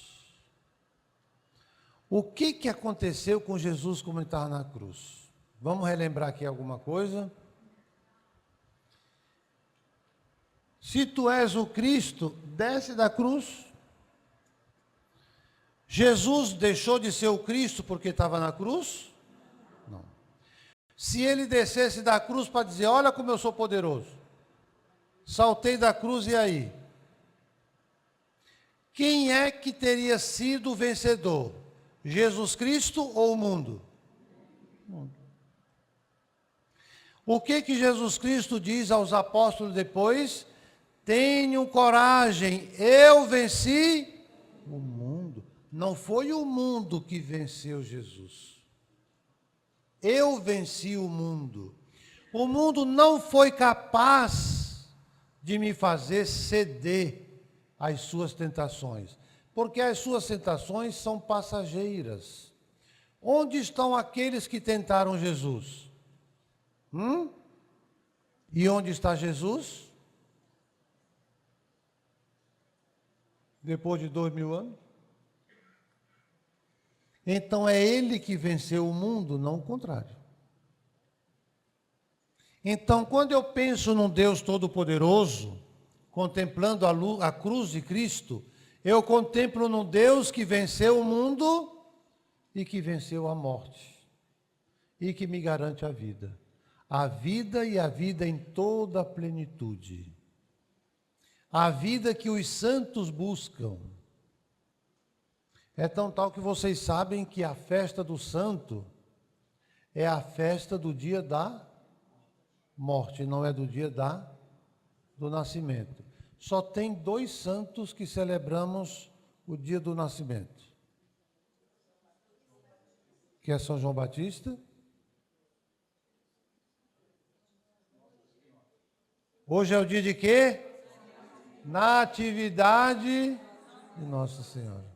O que aconteceu com Jesus como ele estava na cruz? Vamos relembrar aqui alguma coisa? Se tu és o Cristo, desce da cruz. Jesus deixou de ser o Cristo porque estava na cruz? Não. Se ele descesse da cruz para dizer, olha como eu sou poderoso. Saltei da cruz e aí? Quem é que teria sido o vencedor? Jesus Cristo ou o mundo? O mundo. O que Jesus Cristo diz aos apóstolos depois? Tenham coragem, eu venci o mundo. Não foi o mundo que venceu Jesus. Eu venci o mundo. O mundo não foi capaz de me fazer ceder às suas tentações, porque as suas tentações são passageiras. Onde estão aqueles que tentaram Jesus? E onde está Jesus? Depois de 2000 anos? Então é ele que venceu o mundo, não o contrário. Então, quando eu penso num Deus Todo-Poderoso, contemplando a cruz de Cristo, eu contemplo num Deus que venceu o mundo e que venceu a morte, e que me garante a vida. A vida e a vida em toda a plenitude. A vida que os santos buscam. É tão tal que vocês sabem que a festa do santo é a festa do dia da morte, não é do dia do nascimento. Só tem 2 santos que celebramos o dia do nascimento. Que é São João Batista. Hoje é o dia de quê? Natividade de Nossa Senhora.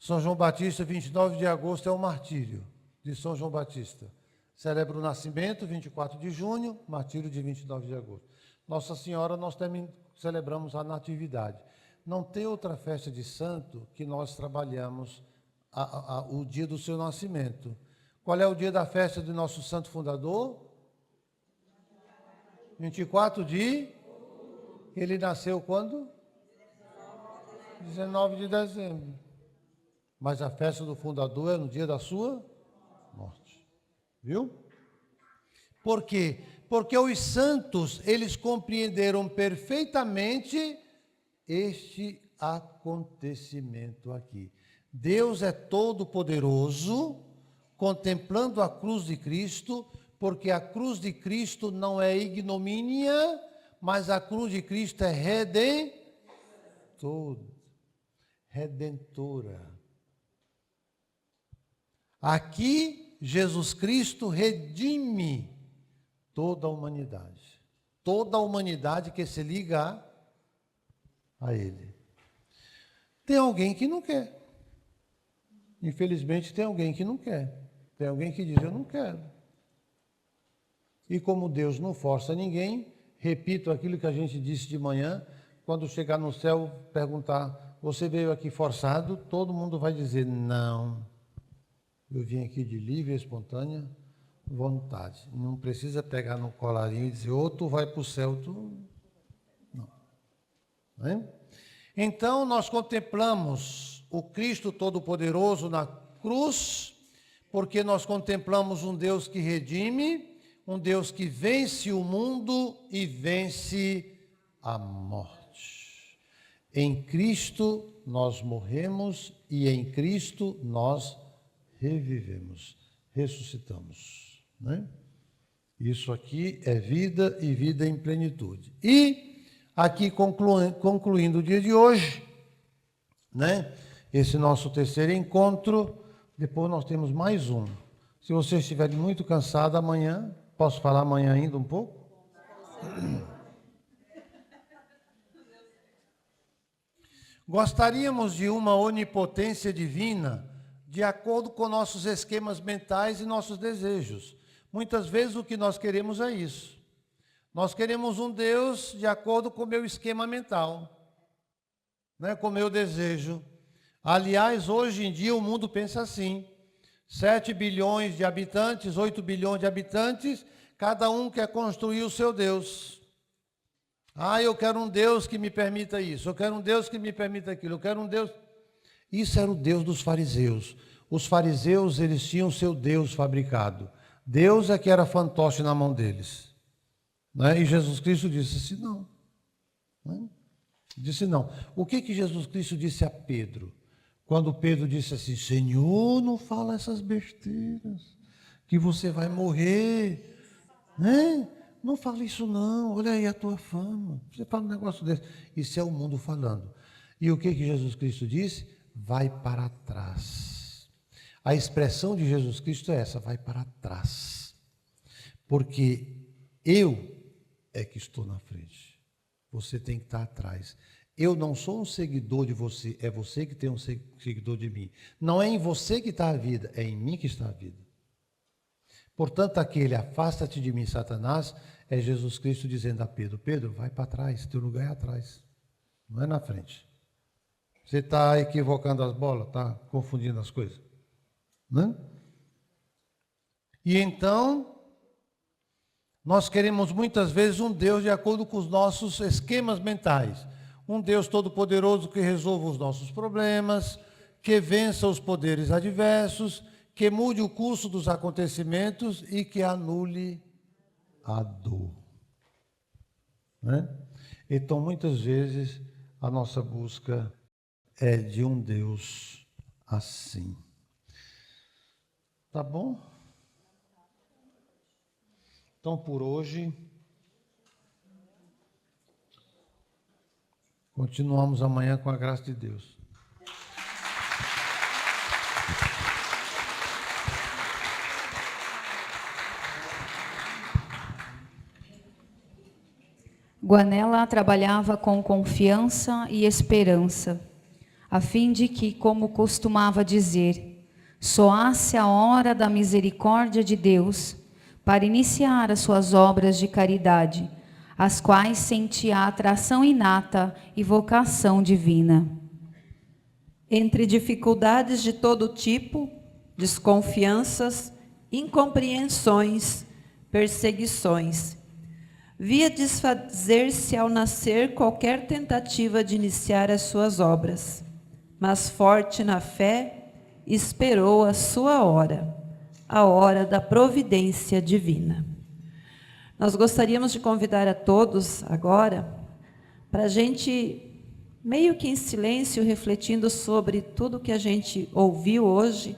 São João Batista, 29 de agosto, é o martírio de São João Batista. Celebra o nascimento, 24 de junho, martírio de 29 de agosto. Nossa Senhora, nós também celebramos a natividade. Não tem outra festa de santo que nós trabalhamos o dia do seu nascimento. Qual é o dia da festa de nosso santo fundador? 24 de... Ele nasceu quando? 19 de dezembro. Mas a festa do fundador é no dia da sua morte. Viu? Por quê? Porque os santos, eles compreenderam perfeitamente este acontecimento aqui. Deus é todo-poderoso, contemplando a cruz de Cristo, porque a cruz de Cristo não é ignomínia, mas a cruz de Cristo é redentora. Aqui, Jesus Cristo redime toda a humanidade. Toda a humanidade que se liga a Ele. Tem alguém que não quer. Infelizmente, tem alguém que não quer. Tem alguém que diz, eu não quero. E como Deus não força ninguém, repito aquilo que a gente disse de manhã, quando chegar no céu, perguntar, você veio aqui forçado? Todo mundo vai dizer, não. Eu vim aqui de livre e espontânea vontade. Não precisa pegar no colarinho e dizer, ou tu vai para o céu, tu... Não. É? Então, nós contemplamos o Cristo Todo-Poderoso na cruz, porque nós contemplamos um Deus que redime, um Deus que vence o mundo e vence a morte. Em Cristo nós morremos e em Cristo nós revivemos, ressuscitamos. Né? Isso aqui é vida e vida em plenitude. E aqui concluindo o dia de hoje, né? Esse nosso terceiro encontro, depois nós temos mais um. Se vocês estiverem muito cansados amanhã, posso falar amanhã ainda um pouco? Gostaríamos de uma onipotência divina de acordo com nossos esquemas mentais e nossos desejos. Muitas vezes o que nós queremos é isso. Nós queremos um Deus de acordo com o meu esquema mental, né, com o meu desejo. Aliás, hoje em dia o mundo pensa assim. 7 bilhões de habitantes, 8 bilhões de habitantes, cada um quer construir o seu Deus. Ah, eu quero um Deus que me permita isso, eu quero um Deus que me permita aquilo, eu quero um Deus... Isso era o Deus dos fariseus. Os fariseus, eles tinham o seu Deus fabricado. Deus é que era fantoche na mão deles. Né? E Jesus Cristo disse assim, não. Né? Disse não. O que Jesus Cristo disse a Pedro? Quando Pedro disse assim, Senhor, não fala essas besteiras, que você vai morrer. Né? Não fala isso não, olha aí a tua fama. Você fala um negócio desse. Isso é o mundo falando. E o que Jesus Cristo disse? Vai para trás. A expressão de Jesus Cristo é essa, vai para trás. Porque eu é que estou na frente. Você tem que estar atrás. Eu não sou um seguidor de você, é você que tem um seguidor de mim. Não é em você que está a vida, é em mim que está a vida. Portanto, aquele afasta-te de mim, Satanás, é Jesus Cristo dizendo a Pedro, Pedro, vai para trás, teu lugar é atrás, não é na frente. Você está equivocando as bolas, está confundindo as coisas. Né? E então, nós queremos muitas vezes um Deus de acordo com os nossos esquemas mentais. Um Deus todo-poderoso que resolva os nossos problemas, que vença os poderes adversos, que mude o curso dos acontecimentos e que anule a dor. Né? Então, muitas vezes, a nossa busca é de um Deus assim. Tá bom? Então, por hoje, continuamos amanhã com a graça de Deus. Guanella trabalhava com confiança e esperança, a fim de que, como costumava dizer, soasse a hora da misericórdia de Deus para iniciar as suas obras de caridade, as quais sentia atração inata e vocação divina. Entre dificuldades de todo tipo, desconfianças, incompreensões, perseguições, via desfazer-se ao nascer qualquer tentativa de iniciar as suas obras, mas forte na fé, esperou a sua hora, a hora da providência divina. Nós gostaríamos de convidar a todos agora para a gente, meio que em silêncio, refletindo sobre tudo que a gente ouviu hoje,